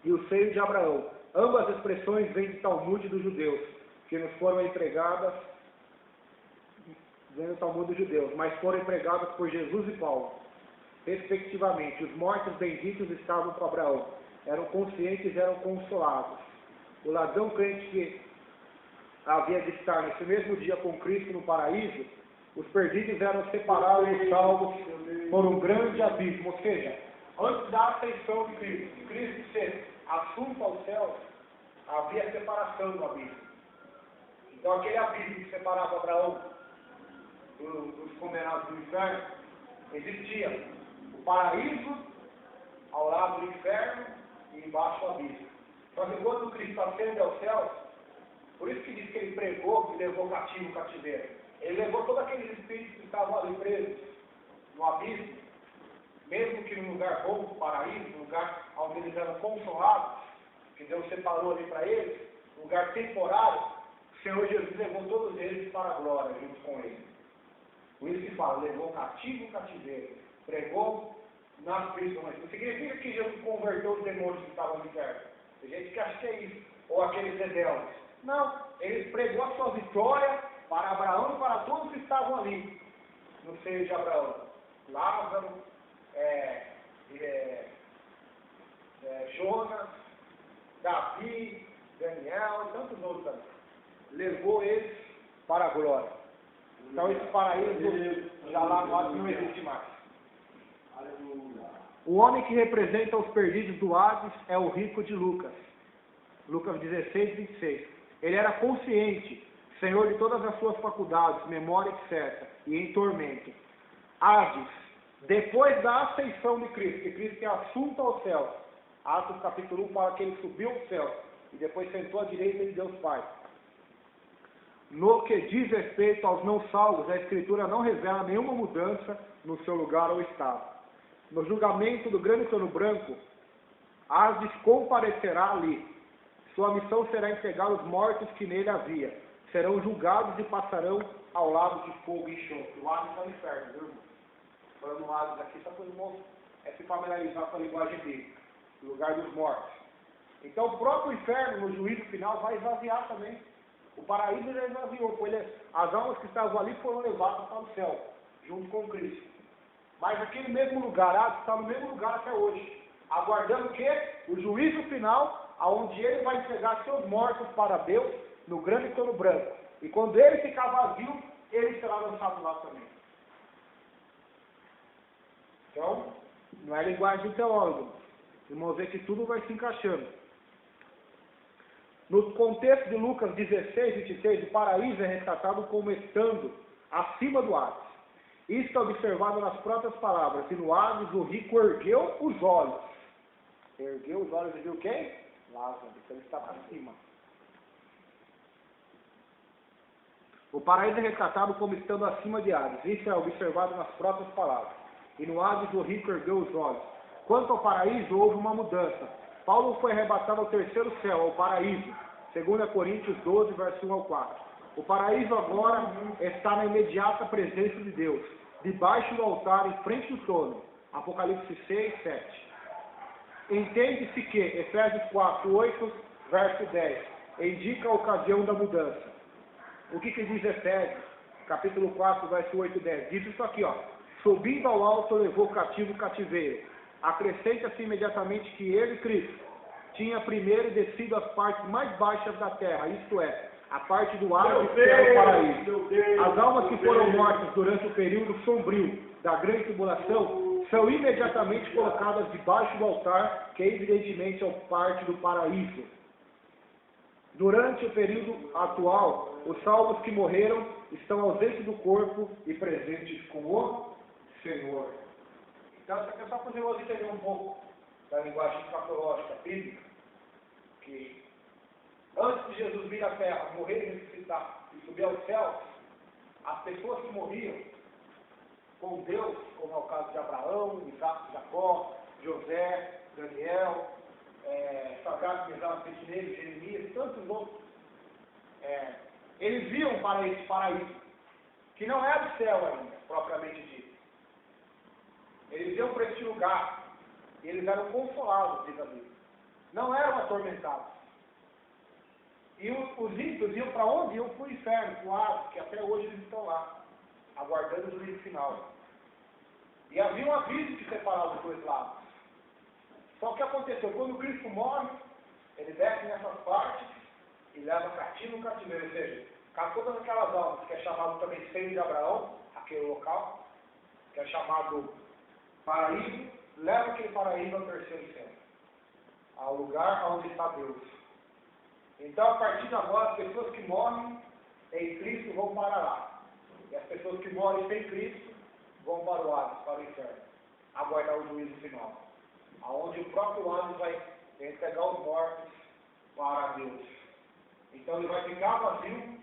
e o seio de Abraão. Ambas expressões vêm do Talmud dos judeus, que nos foram empregadas, vem do Talmud dos judeus, mas foram empregadas por Jesus e Paulo, respectivamente. Os mortos benditos estavam com Abraão, eram conscientes e eram consolados. O ladrão crente que havia de estar nesse mesmo dia com Cristo no paraíso, os perdidos eram separados dos salvos por um grande abismo. Ou seja, antes da ascensão de Cristo ser assunto aos céus, havia separação do abismo. Então aquele abismo que separava Abraão dos condenados do inferno, existia o paraíso ao lado do inferno e embaixo o abismo. Só que quando Cristo ascende aos céus, por isso que diz que ele pregou e levou cativo o cativeiro. Ele levou todos aqueles espíritos que estavam ali presos no abismo, mesmo que num lugar bom, no paraíso, num lugar onde eles eram consolados, que Deus separou ali para eles, um lugar temporário, Senhor Jesus levou todos eles para a glória, junto com ele. Por isso que fala, levou cativo o cativeiro, pregou nas prisões. Não significa que Jesus converteu os demônios que estavam ali perto. Tem gente que acha que é isso, ou aqueles rebeldes. Não, ele pregou a sua vitória para Abraão e para todos que estavam ali, no seio de Abraão. Lázaro, Jonas, Davi, Daniel e tantos outros também. Levou eles para a glória. Então esse paraíso já lá no Hades não existe mais. O homem que representa os perdidos do Hades é o rico de Lucas. Lucas 16, 26. Ele era consciente, senhor de todas as suas faculdades, memória, etc. E em tormento. Hades, depois da ascensão de Cristo, que Cristo é assunto ao céu. Atos capítulo 1 fala que ele subiu ao céu e depois sentou à direita de Deus Pai. No que diz respeito aos não salvos, a Escritura não revela nenhuma mudança no seu lugar ou estado. No julgamento do grande trono branco, Hades comparecerá ali. Sua missão será entregar os mortos que nele havia. Serão julgados e passarão ao lado de fogo e enxofre. O Hades é o inferno, viu, irmão? Falando Hades aqui, só para o irmão se familiarizar com a linguagem bíblica. O lugar dos mortos. Então o próprio inferno, no juízo final, vai esvaziar também. O paraíso já esvaziou. As almas que estavam ali foram levadas para o céu, junto com Cristo. Mas aquele mesmo lugar, Hades, está no mesmo lugar até hoje. Aguardando o quê? O juízo final, onde ele vai entregar seus mortos para Deus, no grande trono branco. E quando ele ficar vazio, ele será lançado lá também. Então, não é linguagem de teólogo. Irmãos, vê que tudo vai se encaixando. No contexto de Lucas 16, 26, o paraíso é retratado como estando acima do Hades. Isto é observado nas próprias palavras. E no Hades o rico ergueu os olhos. Ergueu os olhos e viu quem? Lázaro. Então ele estava acima. O paraíso é retratado como estando acima de Hades. Isso é observado nas próprias palavras. E no Hades o rico ergueu os olhos. Quanto ao paraíso, houve uma mudança. Paulo foi arrebatado ao terceiro céu, ao paraíso. 2 Coríntios 12, verso 1 ao 4. O paraíso agora está na imediata presença de Deus, debaixo do altar, em frente do trono. Apocalipse 6, 7. Entende-se que, Efésios 4, 8, verso 10, indica a ocasião da mudança. O que diz Efésios, capítulo 4, verso 8 e 10? Diz isso aqui, ó. Subindo ao alto, levou cativo o cativeiro. Acrescenta-se imediatamente que ele, Cristo, tinha primeiro descido às partes mais baixas da terra, isto é, a parte do Hades que é o paraíso. As almas que foram mortas durante o período sombrio da grande tribulação são imediatamente colocadas debaixo do altar, que evidentemente é parte do paraíso. Durante o período atual, os salvos que morreram estão ausentes do corpo e presentes com o Senhor. Então, isso aqui é só para os irmãos entenderem um pouco da linguagem escatológica bíblica, que antes de Jesus vir à terra, morrer e ressuscitar e subir aos céus, as pessoas que morriam com Deus, como é o caso de Abraão, Isaac, Jacó, José, Daniel, Sadraque, Mesaque, Abednego, Jeremias e tantos outros, eles viam para esse paraíso, que não é do céu ainda, propriamente dito. Eles iam para esse lugar, e eles eram consolados, diz a Bíblia. Não eram atormentados. E os ímpios iam para onde? Iam para o inferno, para o Hades, que até hoje eles estão lá, aguardando o juízo final. E havia um abismo que separava os dois lados. Só que o que aconteceu? Quando Cristo morre, ele desce nessas partes e leva cativo no cativeiro, ou seja, todas aquelas almas, que é chamado também seio de Abraão, aquele local, que é chamado paraíso, leva aquele paraíso ao terceiro céu, ao lugar onde está Deus. Então, a partir de agora, as pessoas que morrem em Cristo vão para lá. E as pessoas que morrem sem Cristo vão para o Hades, para o inferno, aguardar o juízo final. Aonde o próprio Hades vai entregar os mortos para Deus. Então, ele vai ficar vazio.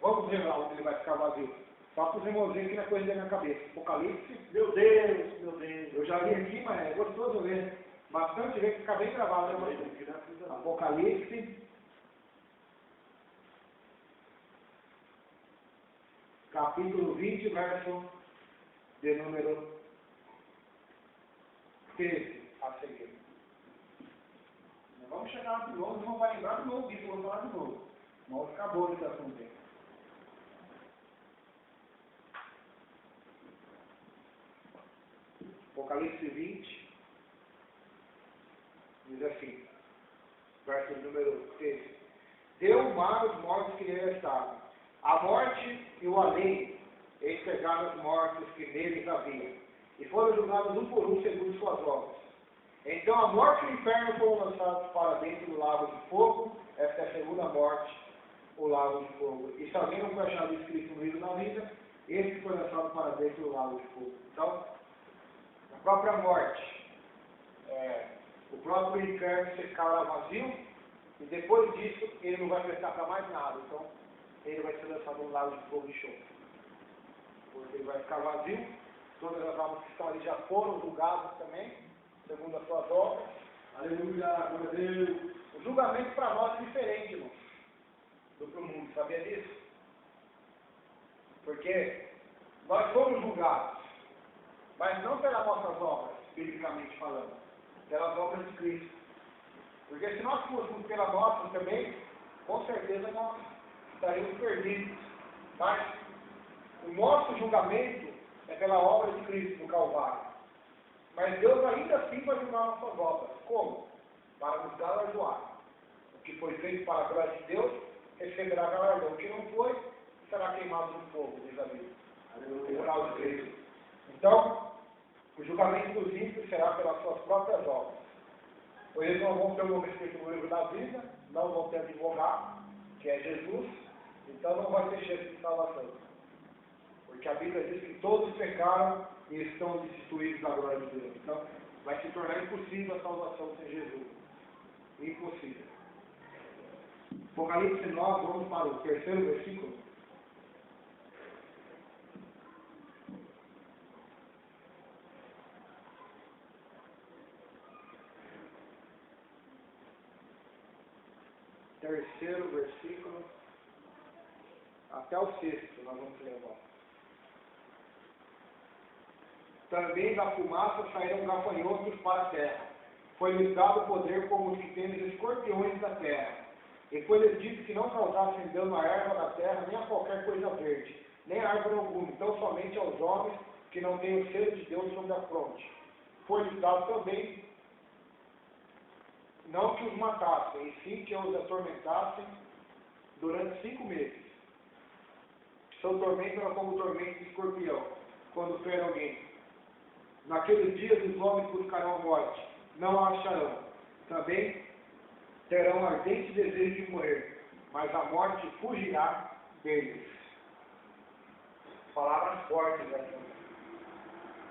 Vamos ver lá onde ele vai ficar vazio. Só para os irmãozinhos que não é coisa da minha cabeça. Apocalipse, meu Deus, meu Deus. Eu já li aqui, mas é gostoso ler. Bastante ler, que fica bem gravado. Né? Apocalipse. capítulo 20, verso de número 13 a seguir. Vamos chegar de novo, não vai lembrar de novo disso, eu vou falar de novo. Mas acabou esse assunto aí. Apocalipse 20, diz assim, verso número 13. Deu o mar os mortos que nele estavam. A morte e o além, eles pegaram os mortos que neles havia, e foram julgados um por um segundo suas obras. Então a morte e o inferno foram lançados para dentro do lago de fogo. Esta é a segunda morte, o lago de fogo. E se alguém não foi achado escrito no livro da vida, esse foi lançado para dentro do lago de fogo. Então, a própria morte, o próprio inferno ficará vazio, e depois disso ele não vai prestar para mais nada. Então, ele vai ser lançado no lago de fogo e enxofre. Porque ele vai ficar vazio, todas as almas que estão ali já foram julgadas também, segundo as suas obras. Aleluia, glória a Deus. O julgamento para nós é diferente, irmãos, do que o mundo, sabia disso? Porque nós somos julgados, mas não pelas nossas obras, biblicamente falando, pelas obras de Cristo. Porque se nós fôssemos pelas nossas também, com certeza nós estaríamos perdidos. Mas o nosso julgamento é pela obra de Cristo no Calvário. Mas Deus ainda assim vai julgar nossas obras. Como? Para nos galardoar. O que foi feito para a glória de Deus receberá galardão. O que não foi, será queimado no fogo, diz a Bíblia. No tribunal de Cristo. Então, o julgamento dos ímpios será pelas suas próprias obras. Pois eles não vão ter o nome escrito no livro da vida, não vão ter advogado, que é Jesus, então não vai ter chance de salvação. Porque a Bíblia diz que todos pecaram e estão destituídos da glória de Deus. Então, vai se tornar impossível a salvação sem Jesus. Impossível. Apocalipse 9, vamos para o terceiro versículo. Terceiro versículo, até o sexto, nós vamos levar. Também da fumaça saíram gafanhotos para a terra. Foi-lhes dado poder como os que têm os escorpiões da terra. E foi-lhes dito que não causassem dano à erva da terra, nem a qualquer coisa verde, nem a árvore alguma, então somente aos homens que não têm o selo de Deus sobre a fronte. Foi-lhes dado também não que os matassem, e sim que os atormentassem durante 5 meses. Seu tormento era como o tormento de escorpião, quando fere alguém. Naqueles dias os homens buscarão a morte, não a acharão. Também terão ardente desejo de morrer, mas a morte fugirá deles. Palavras fortes, né?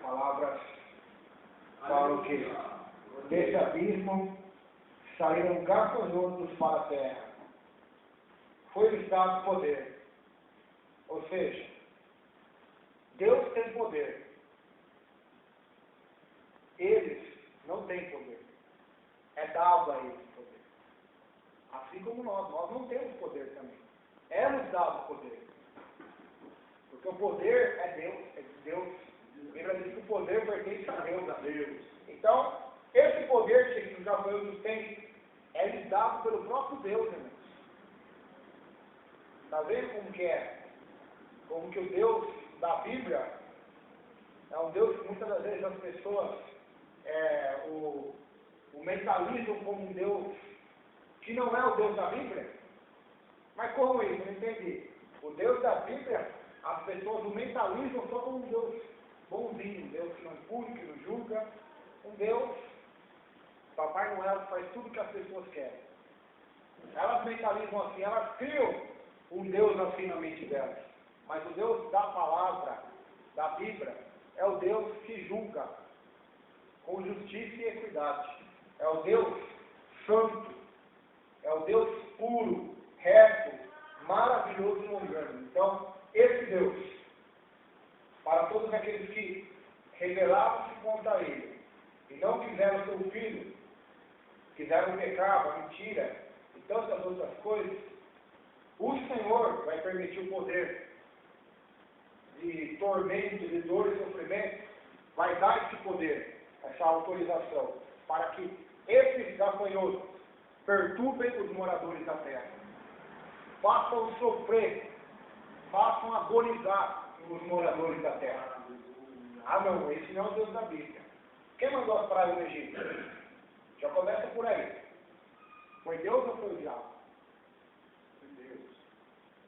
Palavras para o quê? Desse abismo saíram gafanhotos para a terra. Foi-lhes dado poder. Ou seja, Deus tem poder. Eles não têm poder. É dado a eles poder. Assim como nós não temos poder também. É nos dado poder. Porque o poder é Deus, é de Deus. A Bíblia diz que o poder pertence a Deus. Então, esse poder que os gafanhotos têm é lhes dado pelo próprio Deus, irmãos. Está vendo como que é? Como que o Deus da Bíblia é um Deus que muitas das vezes as pessoas o mentalizam como um Deus que não é o Deus da Bíblia. Mas como isso? Não entendi. O Deus da Bíblia, as pessoas o mentalizam só como um Deus bonzinho, um Deus que não pune, que não julga, um Deus, Papai Noel, que faz tudo que as pessoas querem. Elas mentalizam assim, elas criam um Deus assim na mente delas. Mas o Deus da palavra, da Bíblia, é o Deus que julga com justiça e equidade. É o Deus santo. É o Deus puro, reto, maravilhoso e longano. Então, esse Deus, para todos aqueles que rebelaram-se contra ele e não quiseram seu filho, quiseram o pecado, a mentira e tantas outras coisas, o Senhor vai permitir o poder de tormento, de dor e sofrimento, vai dar esse poder, essa autorização, para que esses gafanhotos perturbem os moradores da terra, façam sofrer, façam agonizar os moradores da terra. Ah não, esse não é o Deus da Bíblia. Quem mandou as pragas no Egito? Já começa por aí. Foi Deus ou foi o diabo? Foi Deus.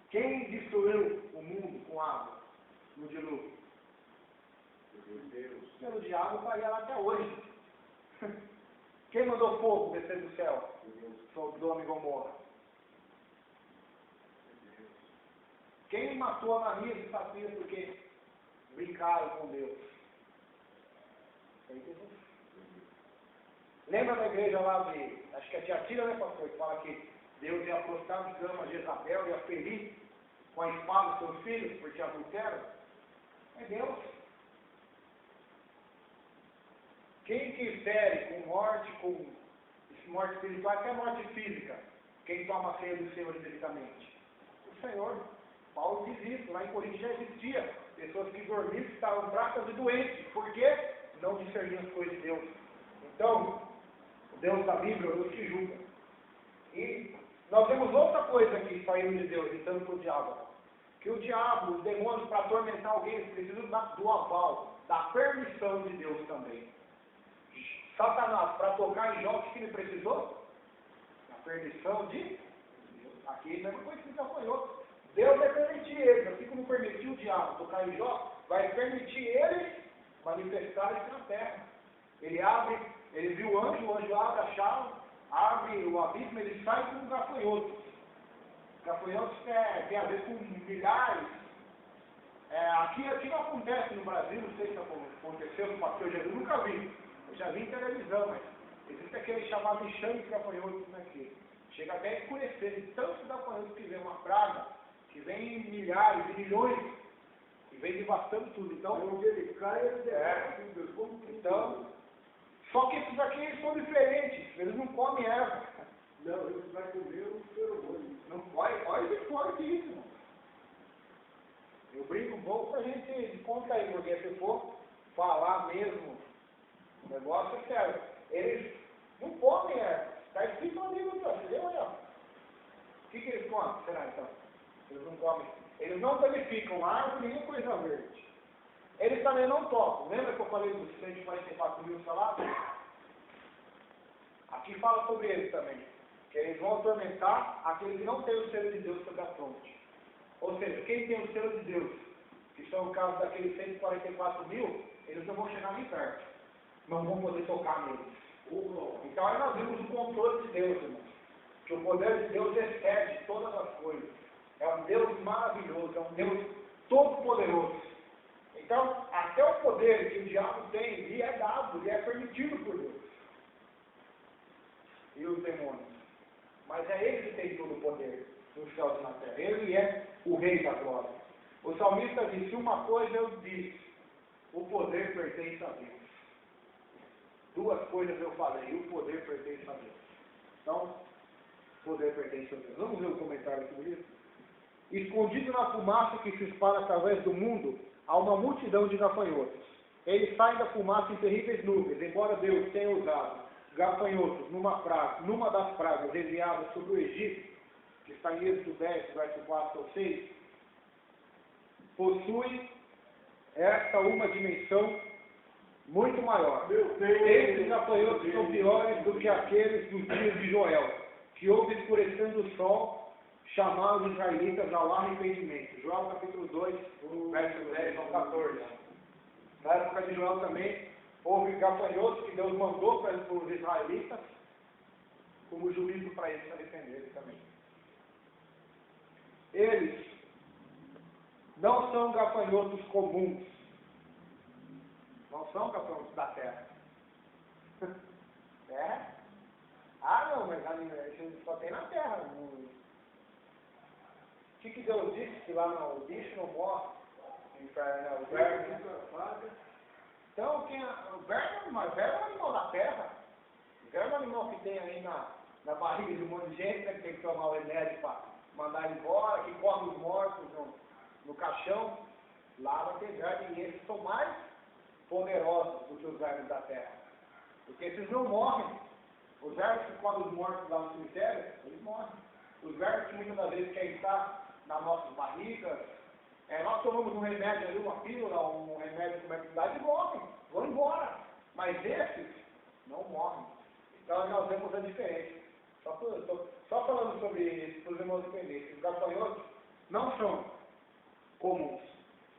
Quem destruiu o mundo com água no dilúvio? Foi Deus. Pelo diabo estaria lá até hoje. Quem mandou fogo descer do céu? Sobre Sodoma e Gomorra. Quem matou Ananias e Safira porque brincaram com Deus? Foi Deus. Lembra da igreja lá de, acho que é Tiatira, né, pastor, que fala que Deus ia prostrar de cama Jezabel, ia ferir com a espada seus filhos, porque adulteram? É Deus. Quem que fere com morte espiritual, até morte física, quem toma a ceia do Senhor indevidamente? O Senhor. Paulo diz isso, lá em Coríntios já existia pessoas que dormiam, que estavam fracas e doentes. Por quê? Não discerniam as coisas de Deus. Então, o Deus da Bíblia é o Deus que julga. E nós temos outra coisa aqui saindo de Deus, entrando para o diabo. Que o diabo, os demônios, para atormentar alguém, eles precisam do aval, da permissão de Deus também. Satanás, para tocar em Jó, o que ele precisou? Da permissão de Deus. Aqui não é uma coisa que gafanhoto. Deus vai permitir eles, assim como permitiu o diabo tocar em Jó, vai permitir eles manifestarem-se na terra. Ele viu o anjo abre a chave, abre o abismo, ele sai como um gafanhoto. Gafanhotos tem a ver com milhares. Aqui não acontece no Brasil, não sei se aconteceu no pastor Jesus, nunca vi. Eu já vi em televisão, mas existe aquele chamado enxame de gafanhotos aqui. Chega até a escurecer, de tantos gafanhotos que vem uma praga, que vem em milhares e milhões, e vem devastando tudo. Então, onde ele cai, ele então, só que esses aqui eles são diferentes, eles não comem erva. Não, eles vão comer o feromônio. Não pode, olha que forte isso, irmão. Eu brinco um pouco pra gente conta aí, porque se for falar mesmo, o negócio é sério. Eles não comem erva. Está escrito no livro, você leu, olha. O que eles comem? Será então? Eles não comem. Eles não danificam árvore nem coisa verde. Eles também não tocam. Lembra que eu falei dos 144 mil salários? Aqui fala sobre eles também. Que eles vão atormentar aqueles que não têm o selo de Deus sobre a fronte. Ou seja, quem tem o selo de Deus, que são o caso daqueles 144 mil, eles não vão chegar nem perto. Não vão poder tocar neles. Então aí nós vimos o controle de Deus, irmãos. Que o poder de Deus excede todas as coisas. É um Deus maravilhoso, é um Deus todo-poderoso. Então, até o poder que o diabo tem, lhe é dado, lhe é permitido por Deus. E os demônios. Mas é ele que tem todo o poder nos céus e na terra. Ele é o rei da glória. O salmista disse, uma coisa eu disse, o poder pertence a Deus. Duas coisas eu falei, o poder pertence a Deus. Então, o poder pertence a Deus. Vamos ver o comentário aqui do livro? Escondido na fumaça que se espalha através do mundo, há uma multidão de gafanhotos. Eles saem da fumaça em terríveis nuvens, embora Deus tenha usado gafanhotos numa das pragas enviadas sobre o Egito, que está em Êxodo 10, verso 4 ou 6, possui esta uma dimensão muito maior. Esses gafanhotos são piores do que aqueles dos dias de Joel, que houve escurecendo o sol, chamaram os israelitas ao arrependimento. Joel capítulo 2, verso 10 ao 14. Na época de Joel também, houve gafanhotos que Deus mandou para os israelitas, como juízo para eles se arrependerem também. Eles não são gafanhotos comuns. Não são gafanhotos da terra. É? Ah, não, mas isso só tem na terra. O que Deus disse? Que lá no bicho não morre. O inferno, o verme. Então, o verme é um animal da terra. O verme é um animal que tem aí na barriga de um monte de gente, né, que tem que tomar o remédio para mandar ele embora, que come os mortos no caixão. lá vai ter vermes, e eles são mais poderosos do que os vermes da terra. Porque esses não morrem. Os vermes que comem os mortos lá no cemitério, eles morrem. Os vermes que muitas das vezes querem estar nas nossas barrigas, nós tomamos um remédio ali, uma pílula, um remédio com mercuridade e morrem, vão embora. Mas esses não morrem. Então nós vemos a diferença. Só falando sobre isso para os irmãos entenderem. Os gafanhotos não são comuns.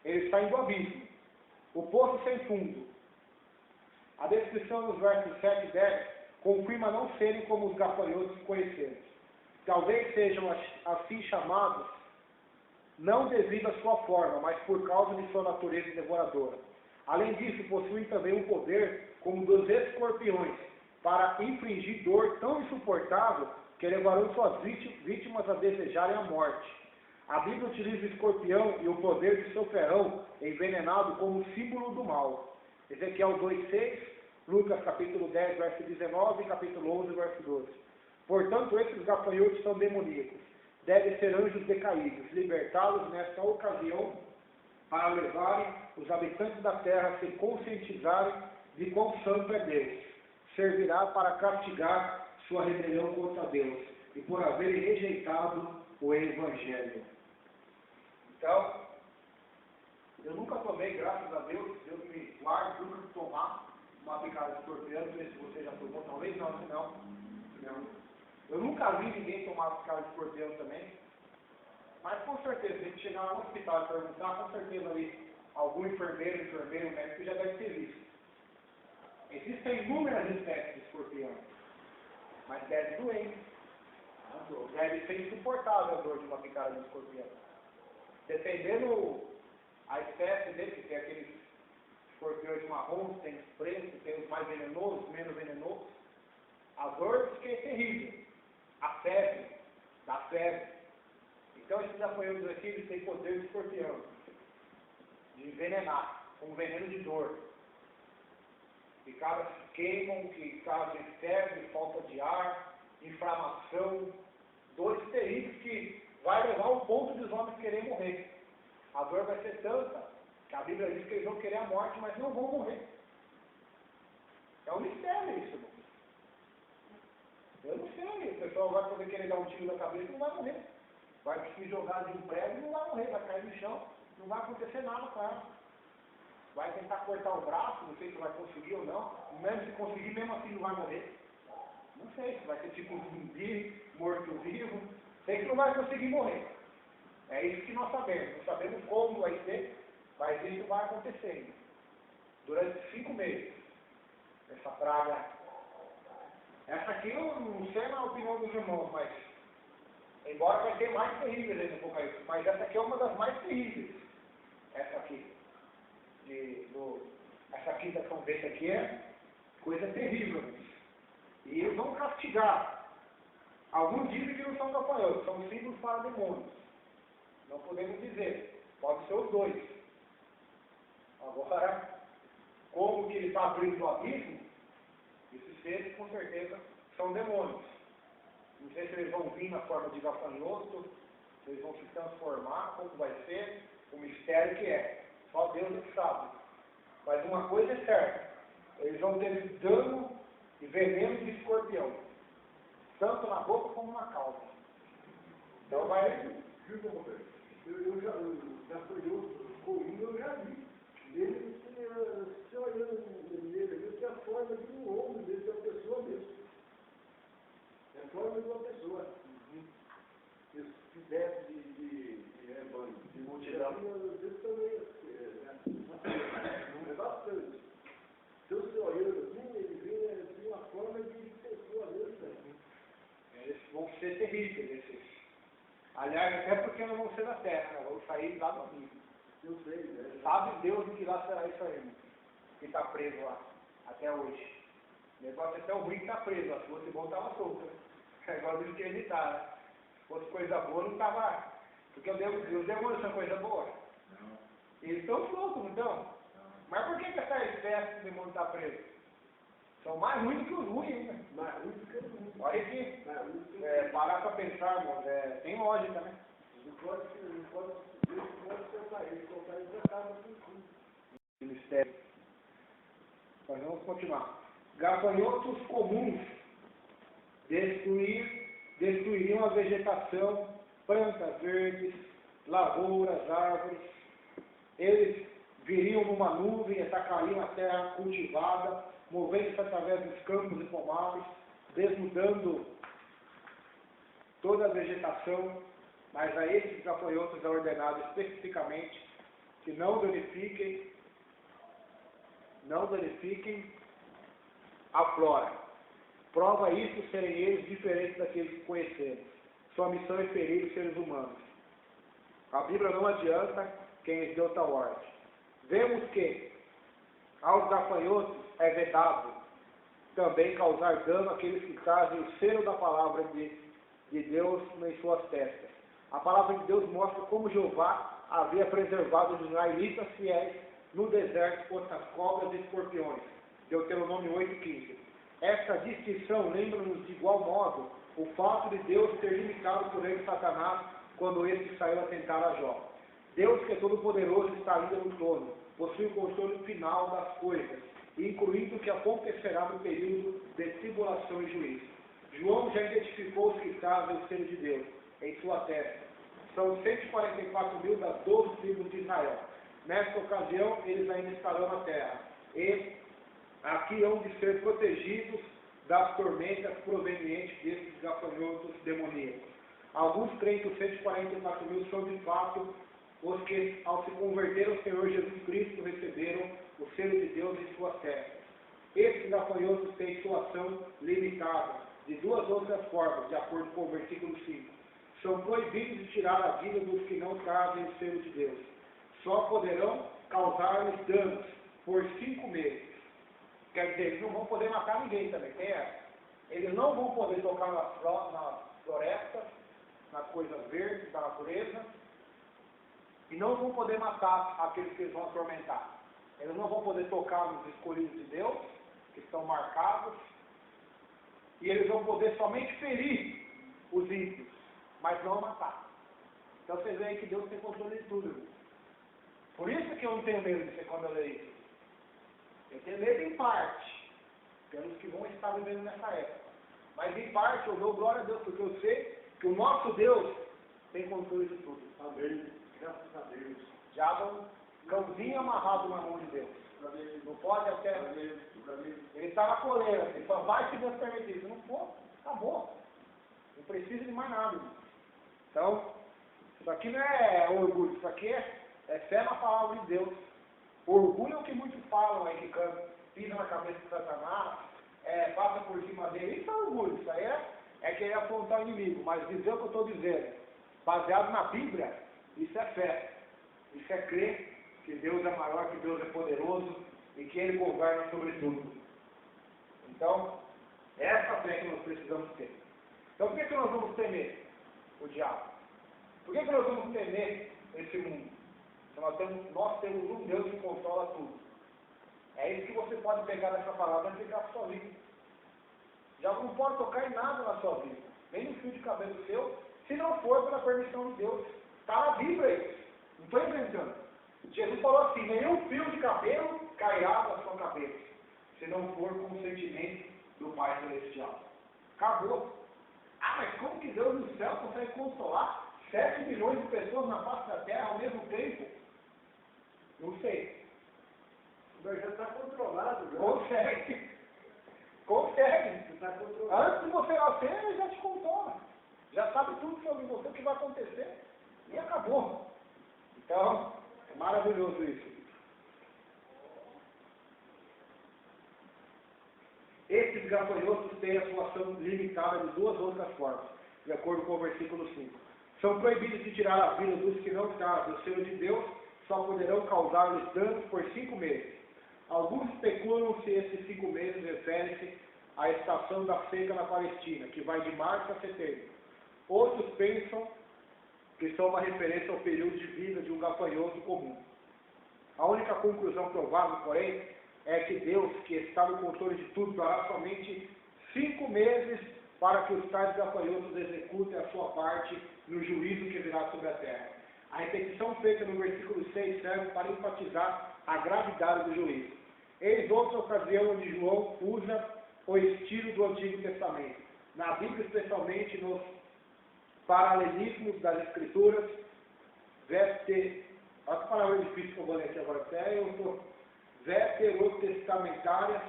Eles saem do abismo. O poço sem fundo. A descrição nos versos 7 e 10 confirma não serem como os gafanhotos que conhecemos. Talvez sejam assim chamados não devido à sua forma, mas por causa de sua natureza devoradora. Além disso, possuem também um poder como dos escorpiões, para infligir dor tão insuportável que levarão suas vítimas a desejarem a morte. A Bíblia utiliza o escorpião e o poder de seu ferrão envenenado como símbolo do mal. Ezequiel 2,6, Lucas capítulo 10, verso 19 e capítulo 11, verso 12. Portanto, esses gafanhotos são demoníacos. Devem ser anjos decaídos, libertá-los nesta ocasião para levarem os habitantes da terra a se conscientizarem de quão santo é Deus. Servirá para castigar sua rebelião contra Deus e por haverem rejeitado o Evangelho. Então, eu nunca tomei, graças a Deus, Deus me guarde nunca de tomar uma picada de escorpião, não sei se você já tomou, talvez não. Eu nunca vi ninguém tomar picada de escorpião também, mas com certeza, se a gente chegar no hospital e perguntar, com certeza ali, algum enfermeiro, médico já deve ter visto. Existem inúmeras espécies de escorpião, mas deve doer. Deve ser insuportável a dor de uma picada de escorpião. Dependendo a espécie dele, que tem aqueles escorpiões marrons, tem os pretos, tem os mais venenosos, menos venenosos, a dor diz que é terrível. A febre, dá febre. Então esses gafanhotos aqui, eles têm poder de escorpião, de envenenar, com veneno de dor. Picadas que queimam, que causam febre, falta de ar, inflamação, dores terríveis que vai levar ao ponto dos homens querer morrer. A dor vai ser tanta que a Bíblia diz que eles vão querer a morte, mas não vão morrer. É um mistério isso, irmão. Eu não sei, o pessoal vai poder querer dar um tiro na cabeça e não vai morrer. Vai se jogar de um prédio e não vai morrer, vai cair no chão, não vai acontecer nada com ela. Vai tentar cortar o braço, não sei se vai conseguir ou não. Mesmo se conseguir, mesmo assim não vai morrer. Não sei se vai ser tipo um zumbi, morto-vivo. Sei que não vai conseguir morrer. É isso que nós sabemos. Não sabemos como vai ser, mas isso vai acontecendo. Durante 5 meses. Essa praga. Essa aqui eu não sei na opinião dos irmãos, mas embora vai ter mais terríveis aí no Apocalipse, mas essa aqui é uma das mais terríveis. Essa aqui. Essa quinta trombeta aqui é coisa terrível. E eles vão castigar. Alguns dizem que não são gafanhotos, são símbolos para demônios. Não podemos dizer. Pode ser os dois. Agora, como que ele está abrindo o abismo, esses seres com certeza são demônios. Não sei se eles vão vir na forma de gafanhoto, se eles vão se transformar, como vai ser, o mistério que é. Só Deus é que sabe. Mas uma coisa é certa, eles vão ter dano e veneno de escorpião, tanto na boca como na cauda. Então vai... Eu já vi. Ele, se olhando nele, ele tem a forma de um homem, de uma pessoa mesmo. É a forma de uma pessoa. Se desce de rebanho, de multidão. Isso também é bastante. Se você olhando assim, ele vem de uma forma de pessoa mesmo. Eles vão ser terríveis, esses. Aliás, até porque não vão ser da terra, né? Vão sair lá do abismo. Eu sei, né? Sabe Deus o que lá será isso aí, irmão? Que está preso lá, até hoje. O negócio é tão ruim que está preso, se fosse bom estava solto, né? É igual do que ele está, né? Se fosse coisa boa, não estava. Porque os demônios são coisa boa. Não. Eles estão soltos, não estão? Mas por que essa espécie de demônio está preso? São mais ruins do que os ruins ainda. Mais ruim do que o mundo. Olha aqui, parar para pensar, irmão, tem lógica, né? Não pode Esse pode soltar ele já estava com tudo. Ministério. Mas vamos continuar. Gafanhotos comuns destruiriam a vegetação, plantas verdes, lavouras, árvores. Eles viriam numa nuvem e atacariam a terra cultivada, movendo-se através dos campos e pomares, desnudando toda a vegetação, mas a esses gafanhotos é ordenado especificamente que não danifiquem a flora. Prova isso serem eles diferentes daqueles que conhecemos. Sua missão é ferir os seres humanos. A Bíblia não adianta quem lhes deu tal ordem. Vemos que aos gafanhotos é vedado também causar dano àqueles que trazem o selo da palavra de Deus em suas testas. A palavra de Deus mostra como Jeová havia preservado os israelitas fiéis no deserto contra as cobras e escorpiões. Deuteronômio 8,15. Esta distinção lembra-nos de igual modo o fato de Deus ter limitado por ele Satanás quando este saiu a tentar a Jó. Deus, que é todo-poderoso, está ainda no trono, possui o controle final das coisas, incluindo o que acontecerá no período de tribulação e juízo. João já identificou os que trazem o selo de Deus em sua testa. São 144 mil das 12 tribos de Israel. Nesta ocasião, eles ainda estarão na terra. E aqui hão de ser protegidos das tormentas provenientes desses gafanhotos demoníacos. Alguns creem que os 144 mil são de fato os que, ao se converter ao Senhor Jesus Cristo, receberam o selo de Deus em suas testas. Esses gafanhotos têm sua ação limitada de duas outras formas, de acordo com o versículo 5. São proibidos de tirar a vida dos que não trazem o selo de Deus. Só poderão causar-lhes danos por 5 meses. Quer dizer, eles não vão poder matar ninguém também, tem essa. Eles não vão poder tocar nas florestas, nas coisas verdes da natureza, e não vão poder matar aqueles que eles vão atormentar. Eles não vão poder tocar nos escolhidos de Deus, que estão marcados, e eles vão poder somente ferir os ímpios, mas não matar. Então vocês veem que Deus tem controle de tudo, irmão. Por isso que eu não tenho medo de ser quando eu leio isso. Eu tenho medo em parte, pelos que vão estar vivendo nessa época. Mas em parte eu dou glória a Deus, porque eu sei que o nosso Deus tem controle de tudo. Amém. Graças a Deus. Já um cãozinho amarrado na mão de Deus. Não pode até. Ele está na coleira, ele só vai se Deus permitir. Se não for, acabou. Não precisa de mais nada. Irmão. Então, isso aqui não é orgulho, isso aqui é fé na palavra de Deus. Orgulho é o que muitos falam aí, que pisa na cabeça de Satanás, passa por cima dele. Isso é orgulho, isso aí é querer apontar o inimigo. Mas dizer o que eu estou dizendo, baseado na Bíblia, isso é fé. Isso é crer que Deus é maior, que Deus é poderoso e que Ele governa sobre tudo. Então, é essa fé que nós precisamos ter. Então, por que nós vamos temer o diabo? Por que nós vamos temer esse mundo? Então, nós temos um Deus que controla tudo. É isso que você pode pegar nessa palavra e pegar a sua vida. Já não pode tocar em nada na sua vida, nem no fio de cabelo seu, se não for pela permissão de Deus. Está na Bíblia isso. Não estou inventando. Jesus falou assim: nenhum fio de cabelo cairá da sua cabeça, se não for com o sentimento do Pai Celestial. Acabou. Ah, mas como que Deus no céu consegue consolar 7 milhões de pessoas na face da terra ao mesmo tempo? Não sei. Mas já está controlado. Já. Consegue. Consegue. Está controlado. Antes de você nascer, ele já te controla. Já sabe tudo sobre você, o que vai acontecer. E acabou. Então, é maravilhoso isso. Esses gafanhotos têm a sua ação limitada de duas outras formas, de acordo com o versículo 5. São proibidos de tirar a vida dos que não trazem o selo de Deus, só poderão causar-lhes danos por 5 meses. Alguns especulam se esses 5 meses referem-se à estação da seca na Palestina, que vai de março a setembro. Outros pensam que são uma referência ao período de vida de um gafanhoto comum. A única conclusão provável, porém, é que Deus, que está no controle de tudo, dará somente 5 meses para que os tais gafanhotos executem a sua parte no juízo que virá sobre a terra. A repetição feita no versículo 6 serve para enfatizar a gravidade do juízo. Eis outra ocasião onde João usa o estilo do Antigo Testamento. Na Bíblia, especialmente nos paralelismos das Escrituras, olha que palavra difícil que eu vou ler aqui agora, veterotestamentárias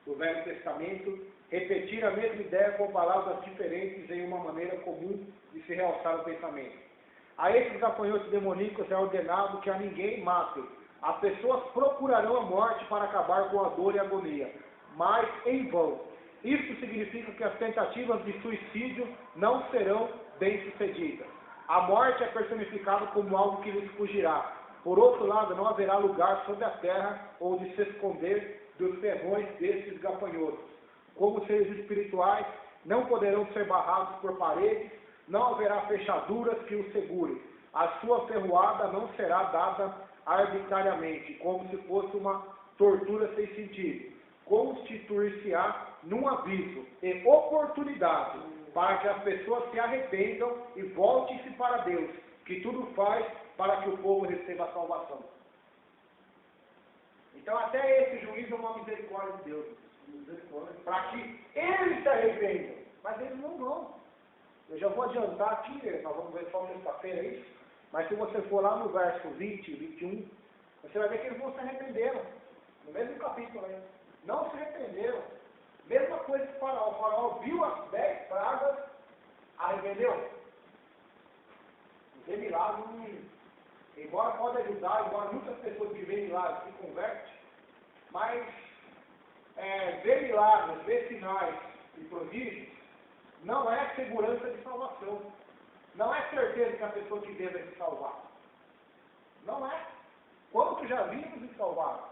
do Velho Testamento, repetir a mesma ideia com palavras diferentes em uma maneira comum de se realçar o pensamento. A esses gafanhotos demoníacos é ordenado que a ninguém matem. As pessoas procurarão a morte para acabar com a dor e a agonia, mas em vão. Isso significa que as tentativas de suicídio não serão bem-sucedidas. A morte é personificada como algo que lhes fugirá. Por outro lado, não haverá lugar sobre a terra onde se esconder dos ferrões desses gafanhotos. Como seres espirituais, não poderão ser barrados por paredes, não haverá fechaduras que os segurem. A sua ferroada não será dada arbitrariamente, como se fosse uma tortura sem sentido. Constituir-se-á num aviso e oportunidade para que as pessoas se arrependam e voltem-se para Deus, que tudo faz para que o povo receba a salvação. Então até esse juízo é uma misericórdia de Deus, para que eles se arrependam, mas eles não vão. Eu já vou adiantar aqui, nós vamos ver só sexta-feira isso, mas se você for lá no verso 20 e 21, você vai ver que eles não se arrependeram, no mesmo capítulo aí, não se arrependeram. Mesma coisa que o faraó viu as 10 pragas, arrependeu. Não tem milagre nenhum. Embora pode ajudar, embora muitas pessoas que veem milagres se convertem, mas ver milagres, ver sinais e prodígios, não é segurança de salvação. Não é certeza que a pessoa que vê vai se salvar. Não é. Quantos já viram e se salvaram?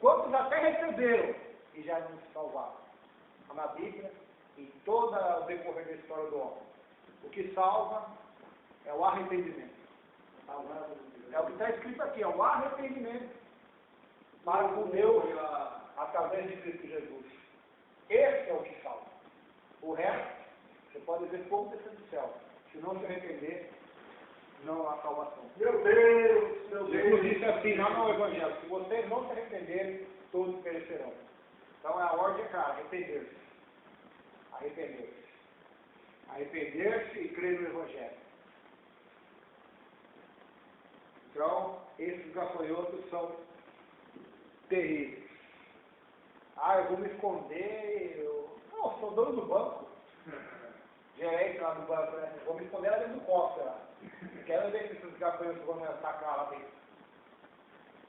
Quantos até receberam e já não se salvaram? Na Bíblia, em todo o decorrer da história do homem. O que salva é o arrependimento. É o que está escrito aqui, é o arrependimento para com Deus através de Cristo Jesus. Esse é o que salva. O resto, você pode ver como descer do céu. Se não se arrepender, não há salvação. Meu Deus, meu Deus. Jesus disse assim, lá no Evangelho, se vocês não se arrependerem, todos perecerão. Então a ordem é clara, arrepender-se. Arrepender-se. Arrepender-se e crer no Evangelho. Então, esses gafanhotos são terríveis. Eu vou me esconder. Não, sou dono do banco. Gerente lá do banco, né? Vou me esconder lá dentro do cofre lá. Quero ver se esses gafanhotos vão me atacar lá dentro.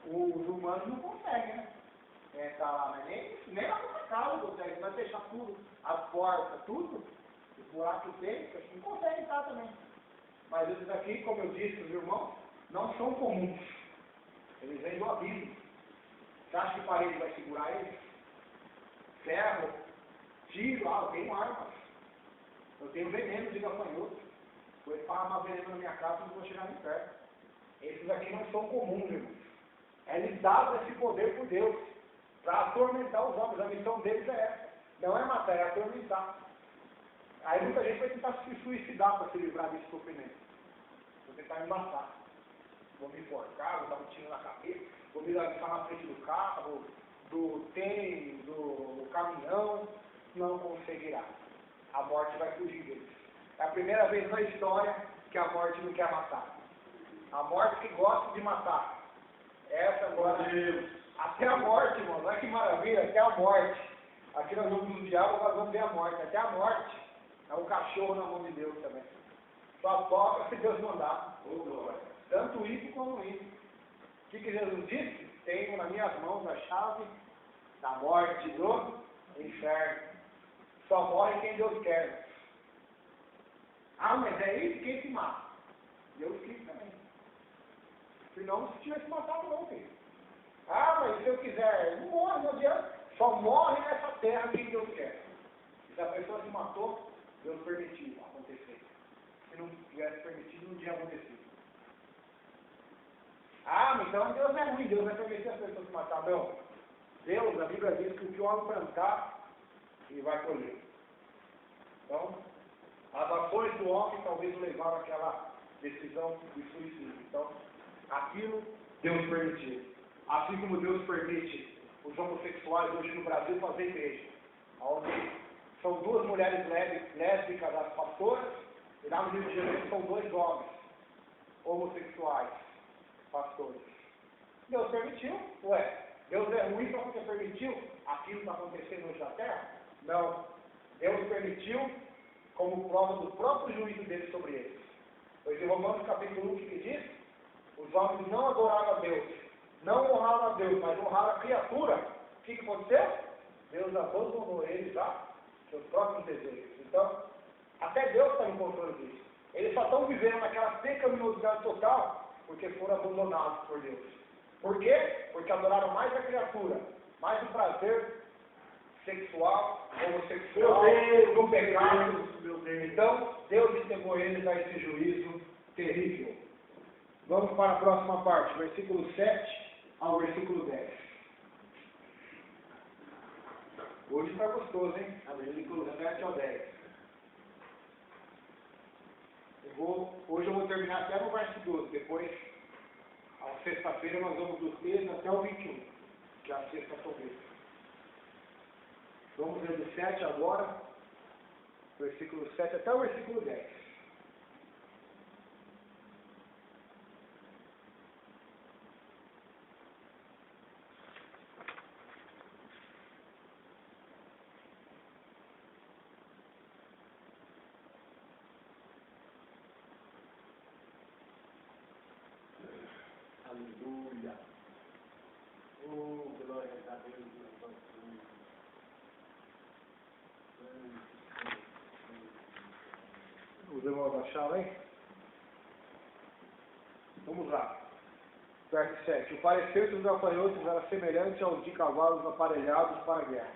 Os humanos não conseguem, né? Entrar lá, mas nem na nossa casa consegue. Vai fechar tudo, as portas, tudo. Os buracos dele, a gente não consegue entrar também. Mas esses aqui, como eu disse, os irmãos, não são comuns. Eles vêm do abismo. Você acha que a parede vai segurar eles? Ferro, tiro, eu tenho armas. Eu tenho veneno de gafanhoto. Vou esparramar veneno na minha casa e não vou chegar nem perto. Esses aqui não são comuns, irmãos. Eles dão esse poder por Deus para atormentar os homens. A missão deles é essa. Não é matar, é atormentar. Aí muita gente vai tentar se suicidar para se livrar desse sofrimento. Vou tentar me matar. Vou me enforcar, vou dar um tiro na cabeça, vou me lançar na frente do carro, do tênis, do caminhão. Não conseguirá. A morte vai fugir deles. É a primeira vez na história que a morte não quer matar. A morte que gosta de matar. Essa agora, até a morte, irmão, olha que maravilha, até a morte. Aqui nós vamos no diabo, nós vamos ver a morte. Até a morte é um cachorro na mão de Deus também. Só toca se Deus mandar. Tanto o ímpio como o ímpio. O que Jesus disse? Tenho nas minhas mãos a chave da morte do inferno. Só morre quem Deus quer. Mas é isso quem se mata. Deus quis também. Senão não se tivesse matado não, filho. Mas se eu quiser, não morre, não adianta. Só morre nessa terra quem Deus quer. Se a pessoa se matou, Deus permitiu acontecer. Se não tivesse permitido, não tinha acontecido. Então Deus não é ruim, Deus vai permitir as pessoas se matar. Não. Deus, a Bíblia diz que o que o homem plantar, ele vai colher. Então, as ações do homem talvez o levaram àquela decisão de suicídio. Então, aquilo Deus permitiu. Assim como Deus permite os homossexuais hoje no Brasil fazer igreja, onde são duas mulheres lésbicas as pastoras, e lá no Rio de Janeiro são dois homens homossexuais pastores. Deus permitiu? Ué, Deus é ruim só porque permitiu aquilo que está acontecendo hoje na Terra? Não. Deus permitiu como prova do próprio juízo dele sobre eles. Pois em Romanos capítulo 1, o que diz? Os homens não adoraram a Deus, não honraram a Deus, mas honraram a criatura. O que aconteceu? Deus abandonou eles a seus próprios desejos. Então, até Deus está em controle disso. Eles só estão vivendo naquela pecaminosidade total porque foram abandonados por Deus. Por quê? Porque adoraram mais a criatura, mais o prazer sexual, homossexual, do pecado. Então, Deus entregou eles a esse juízo terrível. Vamos para a próxima parte, versículo 7 ao versículo 10. Hoje está gostoso, hein? Versículo 7 ao 10. Hoje eu vou terminar até no verso 12. Depois, a sexta-feira, nós vamos dos 13 até o 21, que é a sexta sobrevida. Vamos ler do 7 agora, versículo 7 até o versículo 10. Aleluia. Oh, glória a Deus. Os irmãos acharam, hein? Vamos lá. Verso 7. O parecer dos gafanhotos era semelhante aos de cavalos aparelhados para a guerra.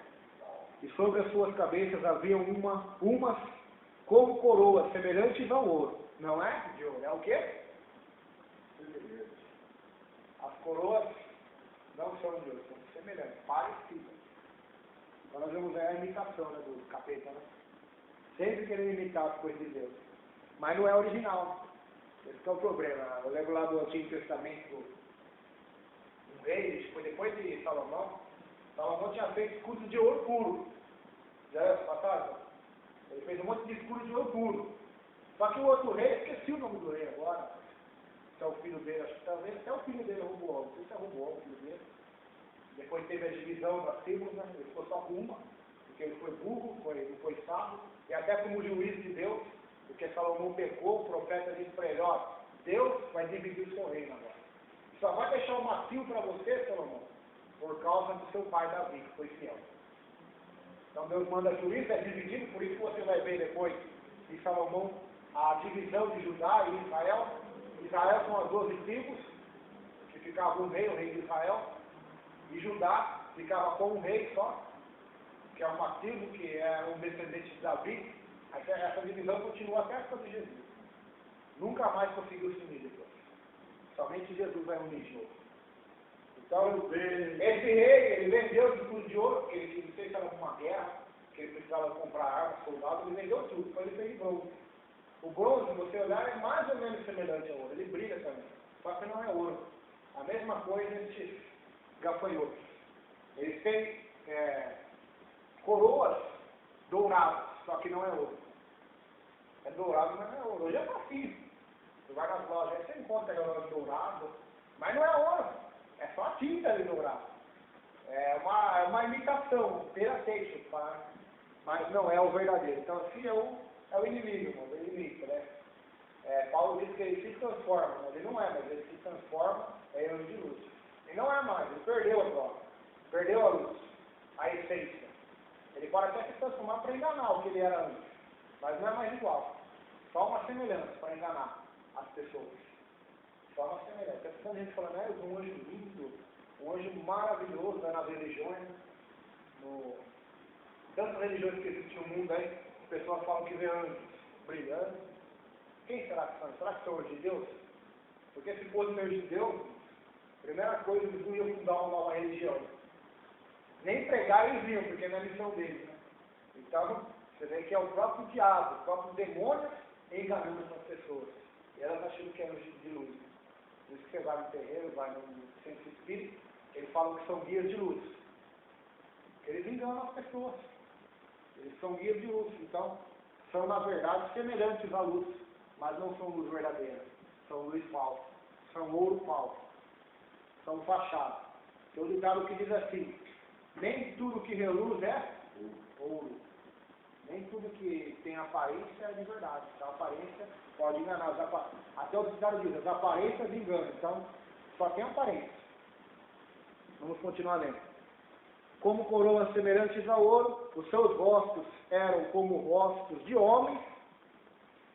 E sobre as suas cabeças havia umas como coroas, semelhantes ao ouro. Não é de ouro, é o quê? As coroas não são de ouro, são semelhantes, parecidas. Então nós vamos ver a imitação, né, do capeta, né? Sempre querendo imitar as coisas de Deus. Mas não é original. Esse é o problema. Eu lembro lá do Antigo Testamento, um rei, foi depois de Salomão. Salomão tinha feito escudos de ouro puro. Já é passado? Ele fez um monte de escudos de ouro puro. Só que o outro rei, esqueci o nome do rei agora, que é o filho dele, acho que talvez até o filho dele roubou, não sei se roubou o filho dele. Depois teve a divisão das tribos, né? Ele ficou só com uma, porque ele foi burro, não foi sábio, e até como juiz de Deus, porque Salomão pecou, o profeta disse para ele, ó, Deus vai dividir o seu reino agora. Só vai deixar um macio para você, Salomão, por causa do seu pai Davi, que foi fiel. Então Deus manda juízo, é dividido, por isso que você vai ver depois de Salomão a divisão de Judá e Israel. Israel são as 12 tribos, que ficava um rei, o rei de Israel, e Judá ficava com um rei só, que é uma tribo que é um descendente de Davi. Essa divisão continua até a época de Jesus. Nunca mais conseguiu se unir depois. Somente Jesus vai unir de novo. Então, esse rei, ele vendeu de tudo de ouro, porque ele não sei se era uma guerra, que ele precisava comprar armas, soldados, ele vendeu tudo, então ele fez bronze. O bronze, se você olhar, é mais ou menos semelhante ao ouro, ele brilha também, só que não é ouro. A mesma coisa esses gafanhotos. Eles têm coroas douradas, só que não é ouro. É dourado, mas não é ouro. Hoje é fácil. Você vai nas lojas, aí você encontra aquela loja dourada, mas não é ouro. É só a tinta ali dourada. É uma imitação, perfeito, mas não é o verdadeiro. Então, assim é o inimigo, mano, ele imita, né? Paulo diz que ele se transforma, mas ele não é, mas ele se transforma em anjo de luz. Ele não é mais, ele perdeu a prova, perdeu a luz, a essência. Ele pode até se transformar para enganar o que ele era antes, mas não é mais igual. Só uma semelhança para enganar as pessoas. Só uma semelhança. Tem tanta gente falando, um anjo lindo, um anjo maravilhoso, né, nas religiões, tantas religiões que existem no mundo aí, as pessoas falam que vê anjos brilhando. Quem será que são? Será que são anjos de Deus? Porque se fosse anjo de Deus, primeira coisa, eles não iam fundar uma nova religião. Nem pregar eles iam, porque não é missão deles. Né? Então, você vê que é o próprio diabo, os próprios demônios enganando essas pessoas. E elas acham que é de luz. Por isso que você vai no terreiro, vai no centro espírita, eles falam que são guias de luz. Eles enganam as pessoas. Eles são guias de luz. Então, são na verdade semelhantes à luz, mas não são luz verdadeira. São luz falsa. São ouro falso. São fachada. Tem um ditado que diz assim: nem tudo que reluz é ouro. Nem tudo que tem aparência é de verdade. Então, a aparência pode enganar. Até o ditado diz: as aparências enganam. Então, só tem aparência. Vamos continuar lendo. Como coroas semelhantes a ouro, os seus rostos eram como rostos de homens,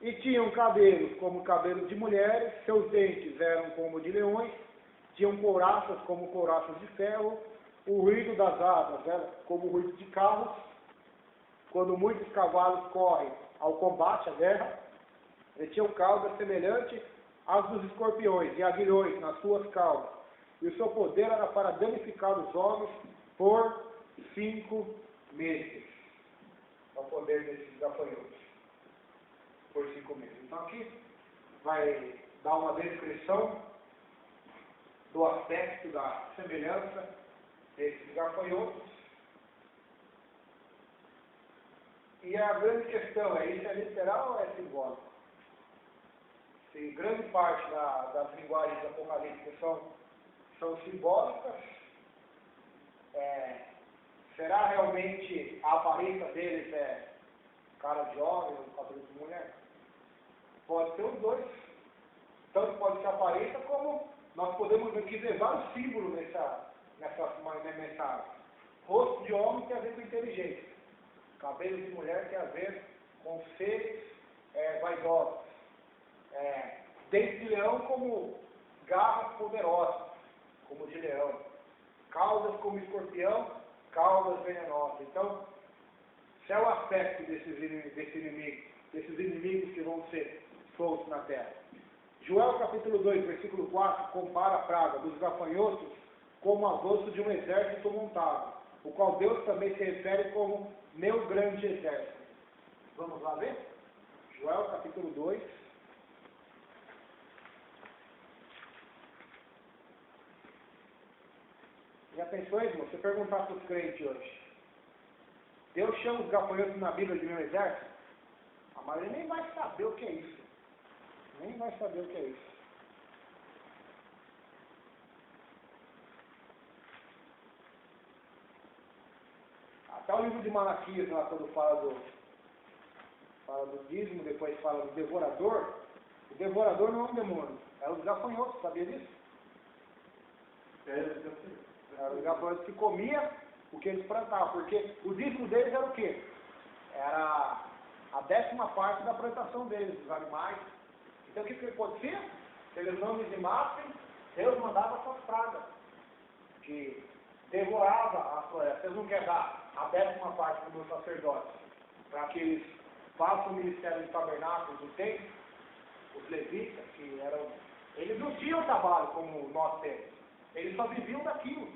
e tinham cabelos como cabelos de mulheres, seus dentes eram como de leões, tinham couraças como couraças de ferro, o ruído das asas era como o ruído de carros, quando muitos cavalos correm ao combate, à guerra, eles tinham caudas semelhantes às dos escorpiões e aguilhões nas suas caudas, e o seu poder era para danificar os homens por 5 meses. É o poder desses gafanhotos. Por 5 meses. Então aqui vai dar uma descrição do aspecto, da semelhança desses gafanhotos. E a grande questão é: isso é literal ou é simbólico? Se grande parte das linguagens apocalípticas são simbólicas, será realmente a aparência deles cara de homem ou cabelo de mulher? Pode ser os dois. Tanto pode ser a aparência, como nós podemos aqui ver vários símbolos nessa mensagem. Rosto de homem tem a ver com inteligência. Cabelo de mulher tem a ver com seres vaidosos. Dente de leão como garras poderosas, como de leão. Caudas como escorpião, caudas venenosas. Então, se é o aspecto desses inimigos que vão ser soltos na terra. Joel capítulo 2, versículo 4, compara a praga dos gafanhotos como avanço de um exército montado, o qual Deus também se refere como meu grande exército. Vamos lá ver? Joel capítulo 2. Já pensou, irmão? Você perguntar para os crentes hoje: Deus chama os gafanhotos na Bíblia de meu exército? A maioria nem vai saber o que é isso. Nem vai saber o que é isso. Até o livro de Malaquias, lá quando fala do dízimo, depois fala do devorador. O devorador não é um demônio, é os gafanhotos, sabia disso? Eram os gafanhotos que comiam o que eles plantavam, porque o dízimo deles era o quê? Era a 10ª parte da plantação deles, dos animais. Então o que acontecia? Se eles não dizimassem, Deus mandava essas pragas, que devorava as florestas. Vocês não querem dar a 10ª parte para os sacerdotes, para que eles façam o ministério de tabernáculos do templo, os levitas, que eram... Eles não tinham trabalho como nós temos, eles só viviam daquilo.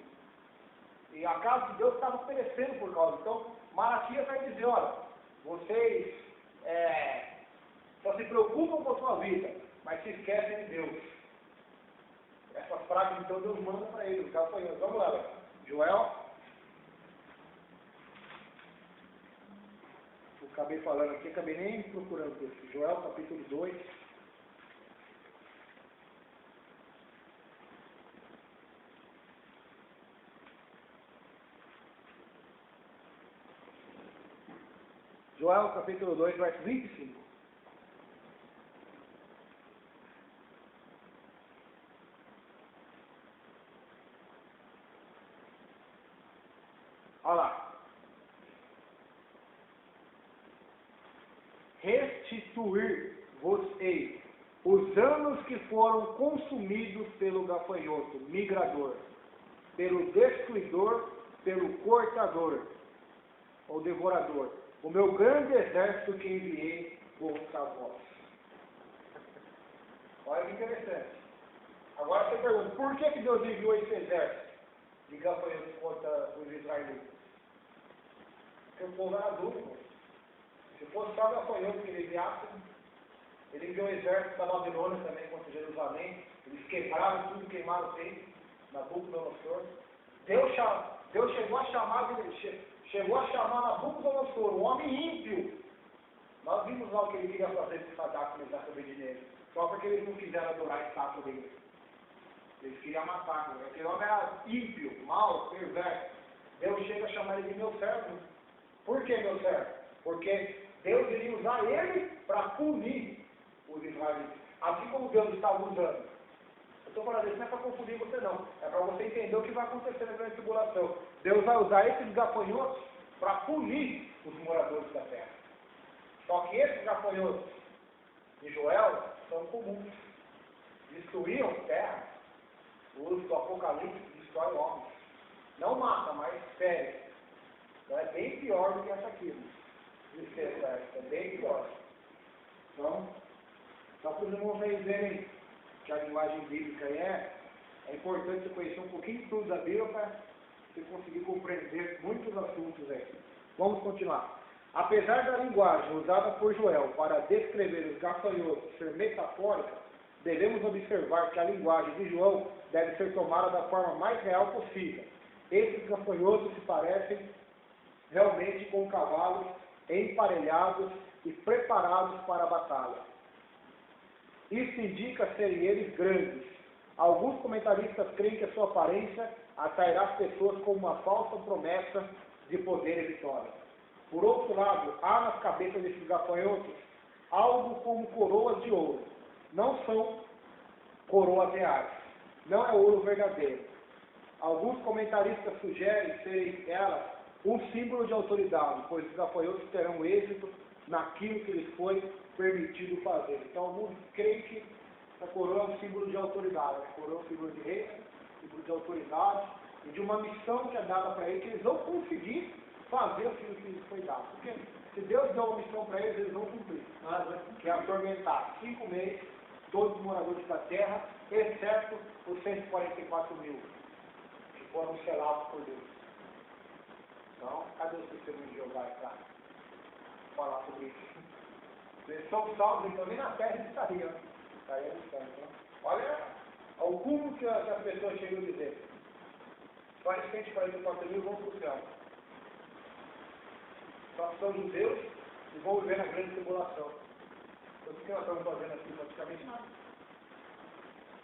E a casa de Deus estava perecendo por causa. Então, Malaquias vai dizer: olha, vocês só se preocupam com a sua vida, mas se esquecem de Deus. Essas pragas, então, Deus manda para eles, os gafanhotos. Vamos lá, Joel. Eu acabei falando aqui, acabei nem procurando isso. Joel, capítulo 2. Joel, capítulo 2, verso 25. Olha lá. Restituir-vos-ei os anos que foram consumidos pelo gafanhoto, migrador, pelo destruidor, pelo cortador, ou devorador, o meu grande exército que enviei contra vós. Olha que interessante. Agora você pergunta: por que Deus enviou esse exército de gafanhotos contra os israelitas? Porque o povo era duro. Se fosse só gafanhoto que ele enviasse, Ele enviou o exército da Babilônia também contra Jerusalém. Eles quebraram tudo, queimaram o templo, Nabucodonosor. Deus chegou a chamar Nabucodonosor, um homem ímpio. Nós vimos lá o que ele queria fazer com Sadraque, Mesaque e Abednego, só porque eles não quiseram adorar a estátua dele. Eles queriam matar, né? Aquele homem era ímpio, mau, perverso. Deus chega a chamar ele de meu servo. Por que meu servo? Porque Deus iria usar ele para punir os israelitas. Assim como Deus estava usando. Eu estou falando isso não é para confundir você não. É para você entender o que vai acontecer na grande tribulação. Deus vai usar esses gafanhotos para punir os moradores da terra. Só que esses gafanhotos de Joel são comuns. Destruíam terra. O uso do Apocalipse destrói homens. Não mata, mas fere. Então é bem pior do que essa aqui. É bem pior. Então, só para os irmãos aí verem que a linguagem bíblica é importante você conhecer um pouquinho tudo da Bíblia para você conseguir compreender muitos assuntos aí. Vamos continuar. Apesar da linguagem usada por Joel para descrever os gafanhotos ser metafórica, devemos observar que a linguagem de João deve ser tomada da forma mais real possível. Esses gafanhotos se parecem realmente com cavalos emparelhados e preparados para a batalha. Isso indica serem eles grandes. Alguns comentaristas creem que a sua aparência atrairá as pessoas como uma falsa promessa de poder e vitória. Por outro lado, há nas cabeças desses gafanhotos algo como coroas de ouro. Não são coroas reais. Não é ouro verdadeiro. Alguns comentaristas sugerem serem elas um símbolo de autoridade, pois os gafanhotos terão êxito naquilo que lhes foi permitido fazer. Então, alguns creem que a coroa é um símbolo de autoridade. A coroa é um símbolo de rei, símbolo de autoridade e de uma missão que é dada para eles, que eles vão conseguir fazer aquilo que lhes foi dado. Porque se Deus deu uma missão para eles, eles vão cumprir. Que é atormentar 5 meses todos os moradores da terra, exceto os 144 mil que foram selados por Deus. Então, cadê o testemunho de Jeová para falar sobre isso? Eles são salvos, então nem na terra eles estariam. Estariam distante, né? Olha o cúmulo que as pessoas chegam a dizer. Só os 144 mil vão para o céu. Só são judeus e vão viver na grande tribulação. Então, o que nós estamos fazendo aqui? Praticamente nada.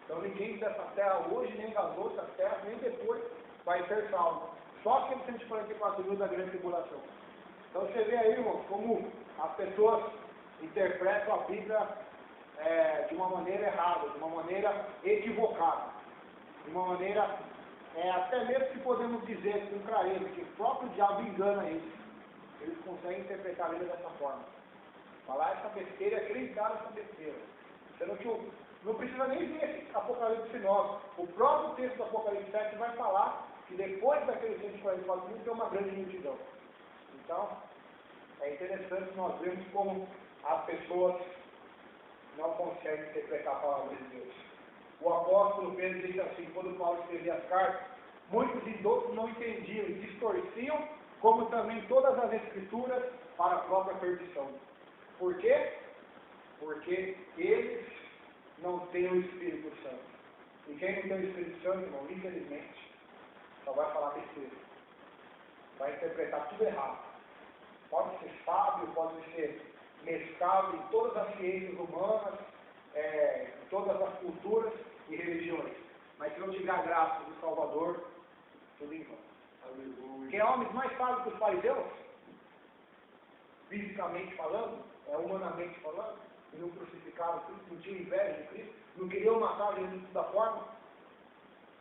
Então, ninguém dessa terra hoje, nem das outras terras, nem depois, vai ser salvo. Só aqueles 144 mil da grande tribulação. Então, você vê aí, irmão, como as pessoas interpretam a Bíblia de uma maneira errada, de uma maneira equivocada, de uma maneira, até mesmo que podemos dizer com clareza, que o próprio diabo engana eles. Eles conseguem interpretar a Bíblia dessa forma. Falar essa besteira, acreditar nessa besteira. Sendo que não precisa nem ver esse Apocalipse 9. O próprio texto do Apocalipse 7 vai falar que depois daqueles 144 mil tem uma grande multidão. Então, é interessante nós vermos como as pessoas não conseguem interpretar a palavra de Deus. O apóstolo Pedro diz assim, quando Paulo escrevia as cartas, muitos indoutos não entendiam e distorciam, como também todas as escrituras, para a própria perdição. Por quê? Porque eles não têm o Espírito Santo. E quem não tem o Espírito Santo, irmão, infelizmente, só vai falar besteira. Vai interpretar tudo errado. Pode ser sábio, pode ser mesclado em todas as ciências humanas, em todas as culturas e religiões. Mas se não tiver a graça do Salvador, tudo em vão. Quem é homens mais sábios que os fariseus, fisicamente falando, humanamente falando, que não crucificaram Cristo, não tinham inveja de Cristo, não queriam matar ele de toda forma.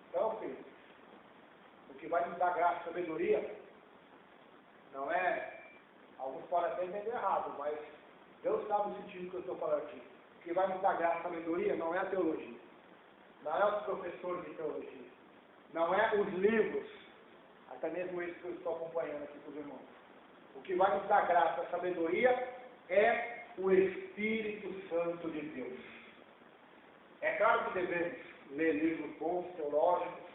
Então, filho, o que vai nos dar graça e sabedoria não é, alguns podem até entender errado, mas Deus sabe o sentido que eu estou falando aqui. O que vai nos dar graça e sabedoria não é a teologia, não é os professores de teologia, não é os livros, até mesmo isso que eu estou acompanhando aqui com os irmãos. O que vai nos dar graça e sabedoria é o Espírito Santo de Deus. É claro que devemos ler livros bons, teológicos,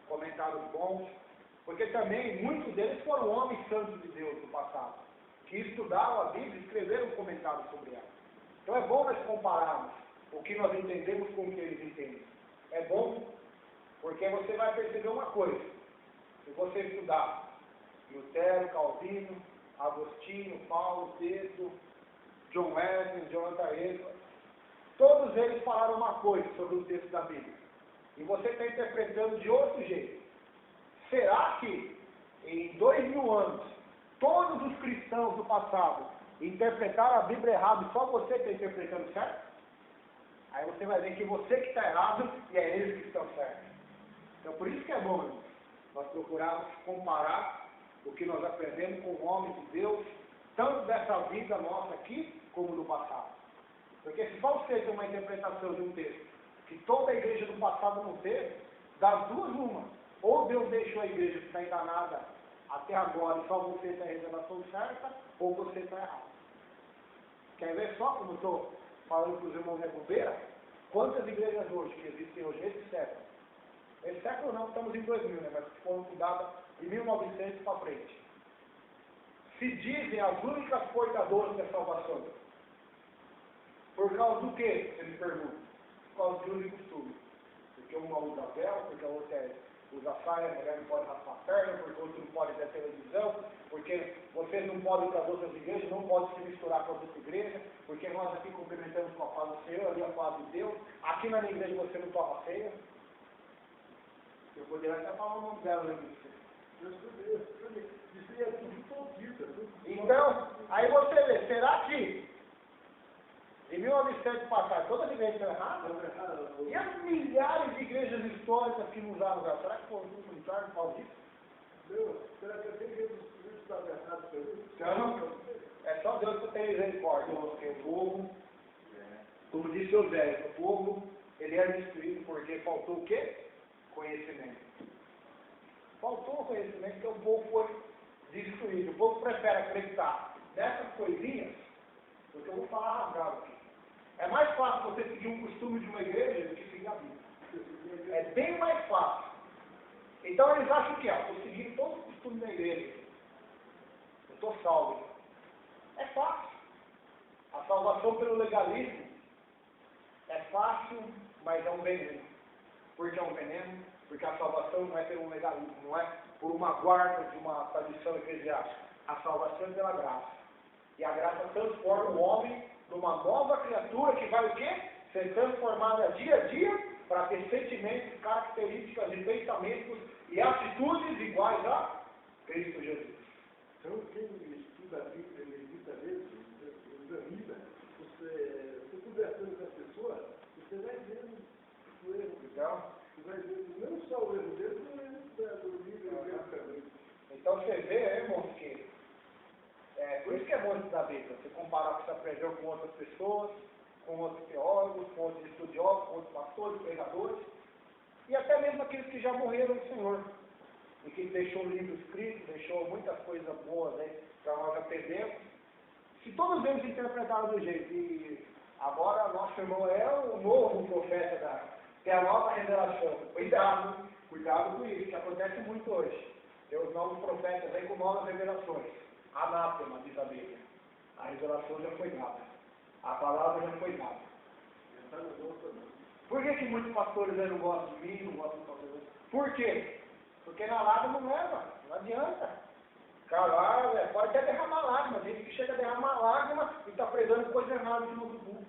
comentários bons, porque também muitos deles foram homens santos de Deus do passado, que estudaram a Bíblia e escreveram comentários sobre ela. Então é bom nós compararmos o que nós entendemos com o que eles entendem. É bom porque você vai perceber uma coisa. Se você estudar Lutero, Calvino, Agostinho, Paulo, Pedro, John Wesley, Jonathan Edwards, todos eles falaram uma coisa sobre o texto da Bíblia. E você está interpretando de outro jeito. Será que em 2000 anos, todos os cristãos do passado interpretaram a Bíblia errado e só você está interpretando certo? Aí você vai ver que você que está errado e é eles que estão certos. Então por isso que é bom, irmãos, nós procurarmos comparar o que nós aprendemos com o homem de Deus, tanto dessa vida nossa aqui, como do passado. Porque se só você tem uma interpretação de um texto que toda a igreja do passado não teve, das duas uma. Ou Deus deixou a igreja que está enganada até agora e só você tem a revelação certa, ou você está errado. Quer ver só como eu estou falando para os irmãos de bobeira? Quantas igrejas hoje que existem hoje, nesse século? Nesse século não, estamos em 2000, né? Mas foram fundadas de 1900 para frente. Se dizem as únicas portadoras da salvação. Por causa do quê? Você me pergunta. Por causa de uso e costume. Porque uma usa véu, porque a outra usa saia, a mulher não pode raspar a perna, porque o outro não pode ter televisão, porque vocês não podem ir para as outras igrejas, não podem se misturar com as outras igrejas, porque nós aqui cumprimentamos com a paz do Senhor, ali a paz de Deus, aqui na minha igreja você não toma ceia. Eu poderia até falar o nome dela, né? Isso é tudo hipócrita. Então, aí você vê, será que em 1900 passado todas as igrejas estão erradas? E as milhares de igrejas históricas que não usaram véu? Será que foram tudo contrário por causa disso? Meu, será que tem Jesus Cristo está errado para isso? Então, é só Deus que tem misericórdia, porque o povo, como disse Oséias, o povo, ele é destruído porque faltou o quê? Conhecimento. Faltou o conhecimento, porque o povo foi destruído. O povo prefere acreditar nessas coisinhas, porque eu vou falar rasgado aqui. É mais fácil você seguir um costume de uma igreja do que seguir a Bíblia. É bem mais fácil. Então eles acham que, estou seguindo todos os costumes da igreja. Eu estou salvo. É fácil. A salvação pelo legalismo é fácil, mas é um veneno. Por que é um veneno? Porque a salvação não é pelo legalismo, não é por uma guarda de uma tradição eclesiástica. A salvação é pela graça. E a graça transforma o homem numa nova criatura que vai o quê? Ser transformada dia a dia para ter sentimentos, características e pensamentos e atitudes iguais a Cristo Jesus. Então, quem estuda a Bíblia, medita mesmo, examina, você conversando com as pessoas, você vai vendo o erro. Então, Você vai vendo não só o erro dele, mas o erro do livro também. então você vê, irmãos, que por isso que é bom estudar a Bíblia. Você comparar o que você aprendeu com outras pessoas, com outros teólogos, com outros estudiosos, com outros pastores, pregadores, e até mesmo aqueles que já morreram no Senhor. E que deixou livros escritos, deixou muitas coisas boas aí para nós aprendermos. Se todos eles interpretaram do jeito, e agora nosso irmão é o novo profeta que é a nova revelação. Cuidado com isso, que acontece muito hoje. Tem os novos profetas aí com novas revelações. Anátema, diz a Bíblia. A revelação já foi dada. A palavra já foi dada. Por que muitos pastores aí não gostam de mim, não gostam do pastor? Por quê? Porque na lágrima não leva, não adianta. Cara, pode até derramar lágrima, gente que chega a derramar lágrima e está pregando coisa errada de novo mundo.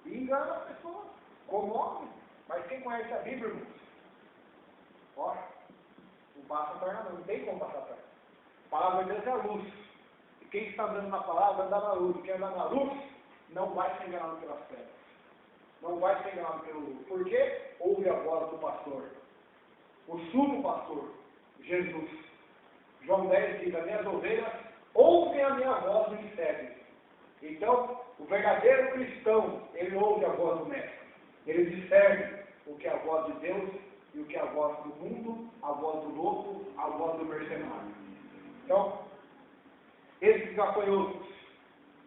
E engana as pessoas, comove. Mas quem conhece a Bíblia, irmãos? Ó, não passa a perna não tem como passar a perna. A palavra de Deus é a luz. E quem está andando na palavra, anda na luz. Quem anda na luz, não vai ser enganado pelas pedras. Não vai ser enganado pelo luz. Por quê? Ouve a voz do pastor. O sumo pastor, Jesus. João 10 diz, as minhas ovelhas ouvem a minha voz e me seguem. Então, o verdadeiro cristão, ele ouve a voz do mestre. Ele discerne o que é a voz de Deus e o que é a voz do mundo, a voz do louco, a voz do mercenário. Então, esses gafanhotos,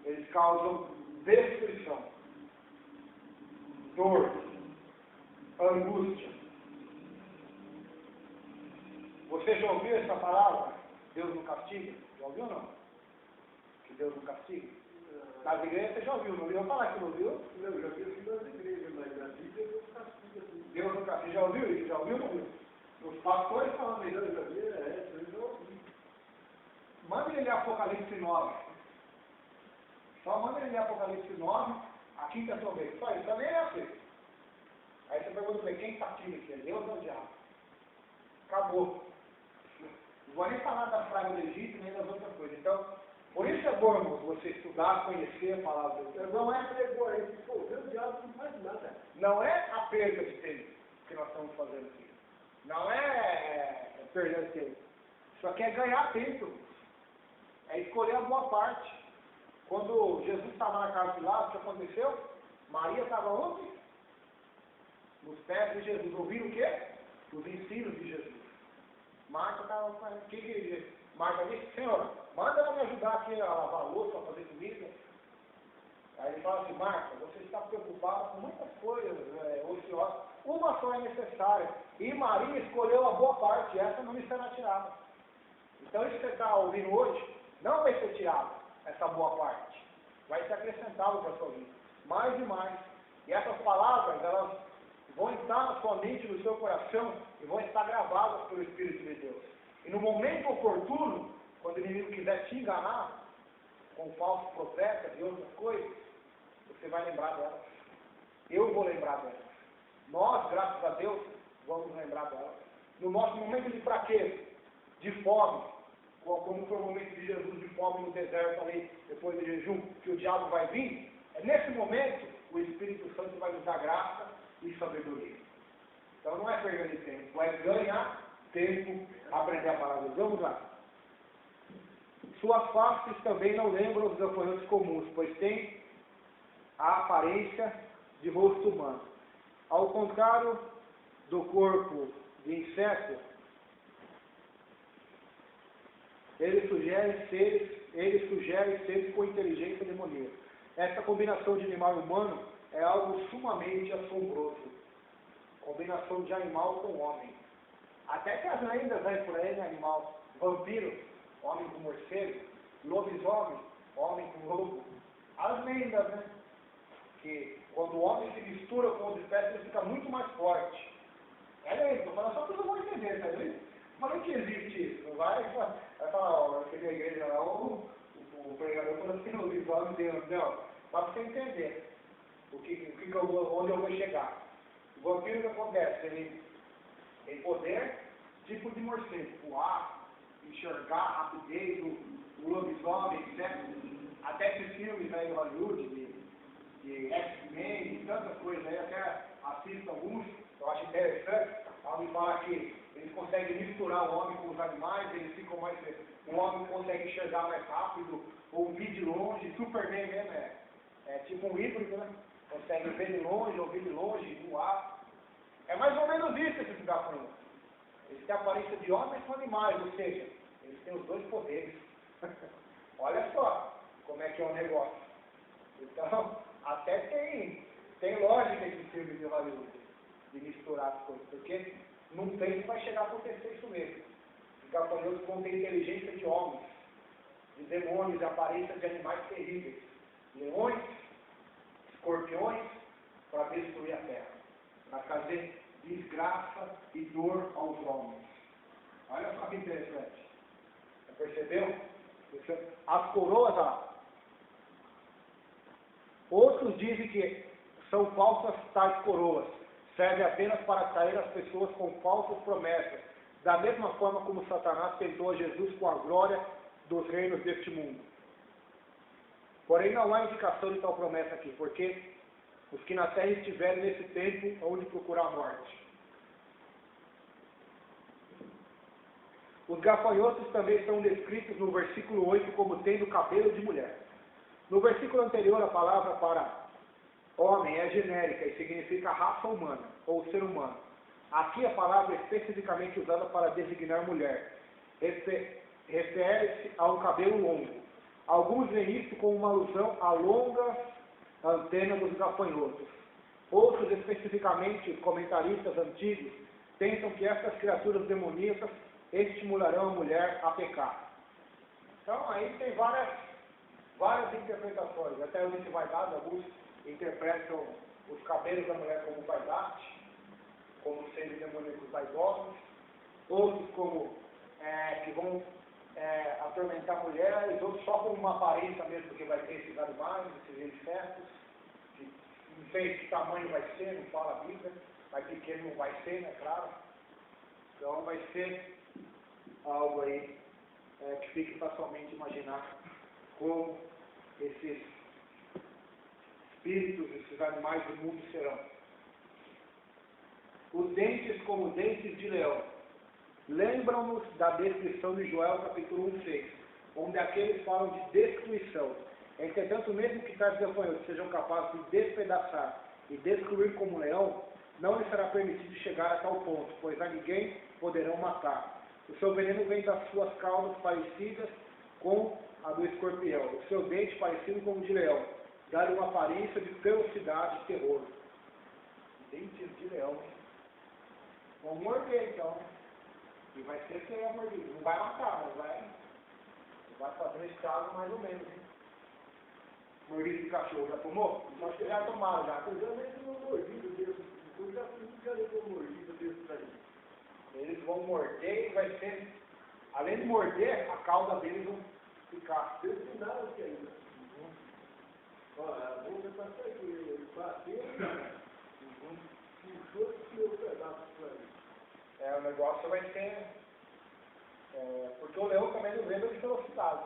eles causam destruição, dor, angústia. Você já ouviu essa palavra? Deus não castiga? Já ouviu ou não? Que Deus não castiga? Nas igrejas você já ouviu, não ouviu falar que não ouviu? Não, eu já vi assim nas igrejas, mas na Bíblia Deus castiga assim. Deus no castigo, já ouviu isso? Já ouviu ou não ouviu? Os pastores falando Não, isso. eu já vi, eu já ouvi. Manda ele ler Apocalipse 9. Só manda ele ler Apocalipse 9, a quinta vez. Só isso, também é assim. Aí você pergunta para ele, quem está aqui? É Deus ou o diabo? Acabou. Não vou nem falar das pragas do Egito, nem das outras coisas. Então, por isso é bom, irmão, você estudar, conhecer a palavra de Deus. Não é pregou aí, pô, o diabo não faz nada. Não é a perda de tempo que nós estamos fazendo aqui. Não é perda de tempo. Isso aqui é ganhar tempo. É escolher a boa parte. Quando Jesus estava na casa de Lázaro, o que aconteceu? Maria estava onde? Nos pés de Jesus. Ouviram o quê? Os ensinos de Jesus. Marta estava com o que Marta disse, Senhor, manda ela me ajudar aqui a lavar a louça, a fazer comida. Aí ele fala assim, Marta, você está preocupada com muitas coisas ociosas. Uma só é necessária. E Maria escolheu a boa parte, essa não lhe será tirada. Então isso que você está ouvindo hoje, não vai ser tirado, essa boa parte. Vai ser acrescentado para a sua vida. Mais e mais. E essas palavras, elas vão estar na sua mente, no seu coração, e vão estar gravadas pelo Espírito de Deus. E no momento oportuno, quando o inimigo quiser te enganar, com falsos profetas e outras coisas, você vai lembrar delas. Eu vou lembrar delas. Nós, graças a Deus, vamos lembrar delas. No nosso momento de fraqueza, de fome, como foi o momento de Jesus de fome no deserto ali, depois do jejum, que o diabo vai vir, é nesse momento o Espírito Santo vai nos dar graça e sabedoria. Então não é perder de tempo, é ganhar tempo, aprender a palavra. Vamos lá. Suas faces também não lembram os gafanhotos comuns, pois têm a aparência de rosto humano. Ao contrário do corpo de inseto, ele sugere seres com inteligência demoníaca. Essa combinação de animal e humano é algo sumamente assombroso. Combinação de animal com homem. Até que as lendas aí por aí, né, animal, vampiro, homem com morcego, lobisomem, homem com lobo. As lendas, né? Que quando o homem se mistura com os espécies, ele fica muito mais forte. É lenda, estou falando só para todo mundo entender, tá vendo? Falando que existe isso, não vai falar, ó, aqui na igreja lá, o pregador falou assim, o lobisomem deu, não, para você entender onde eu vou chegar. O vampiro, o que acontece? Ele tem poder, tipo de morcego, voar, enxergar, rapidez, o lobisomem, etc. Até esses filmes aí de Hollywood, de X-Men, de tantas coisas aí, até assisto alguns, eu acho interessante, ao me falar que eles conseguem misturar o homem com os animais, eles ficam mais. O homem consegue enxergar mais rápido, ouvir de longe, Superman mesmo é tipo um híbrido, né? Consegue ver de longe, ouvir de longe, voar. É mais ou menos isso que se dá com eles. Eles têm a aparência de homens com animais, ou seja, eles têm os dois poderes. Olha só como é que é o negócio. Então, até tem lógica esse filme de Hollywood, de misturar as coisas, porque num tempo vai chegar a acontecer isso mesmo. Os gafanhotos vão ter inteligência de homens, de demônios, de aparência de animais terríveis, leões, escorpiões, para destruir a terra, para trazer desgraça e dor aos homens. Olha só que interessante. Você percebeu? As coroas lá. Outros dizem que são falsas tais coroas. Serve apenas para atrair as pessoas com falsas promessas, da mesma forma como Satanás tentou a Jesus com a glória dos reinos deste mundo. Porém, não há indicação de tal promessa aqui, porque os que na terra estiverem nesse tempo, hão de procurar a morte. Os gafanhotos também são descritos no versículo 8 como tendo cabelo de mulher. No versículo anterior, a palavra para homem é genérica e significa raça humana, ou ser humano. Aqui a palavra é especificamente usada para designar mulher. Refere-se a um cabelo longo. Alguns veem isso como uma alusão à longa antena dos gafanhotos. Outros, especificamente os comentaristas antigos, pensam que essas criaturas demoníacas estimularão a mulher a pecar. Então aí tem várias várias interpretações. Até eu disse vaidade, alguns interpretam os cabelos da mulher como vaidade, como seres demoníacos vaidosos, outros como que vão atormentar mulheres, outros só com uma aparência mesmo, porque vai ter esses animais, esses insetos, que não sei que tamanho vai ser, não fala a Bíblia, mas pequeno não vai ser, né, claro. Então vai ser algo aí que fique facilmente imaginar como esses espíritos, esses animais do mundo serão. Os dentes como dentes de leão. Lembram-nos da descrição de Joel, capítulo 1:6, onde aqueles falam de destruição. Entretanto, mesmo que tais gafanhotos sejam capazes de despedaçar e destruir como leão, não lhes será permitido chegar a tal ponto, pois a ninguém poderão matar. O seu veneno vem das suas caudas parecidas com a do escorpião, o seu dente parecido com o de leão, dá-lhe uma aparência de ferocidade e terror. Dentes de leão, hein? Vão morder então, e vai ser que é mordido. Não vai matar, mas vai fazer um estrago mais ou menos, hein? Mordido de cachorro, já tomou? Só que já tomaram já. Eu já nem tenho mordido desse. Eu já nunca levou mordido desse daí. Eles vão morder e vai ser, além de morder, a cauda deles vão ficar. Destinaram que ainda. Olha, a boca está saindo, ele bateu, puxou e tirou o pedaço para ele. O negócio vai ser. Porque o leão também não lembra de velocidade.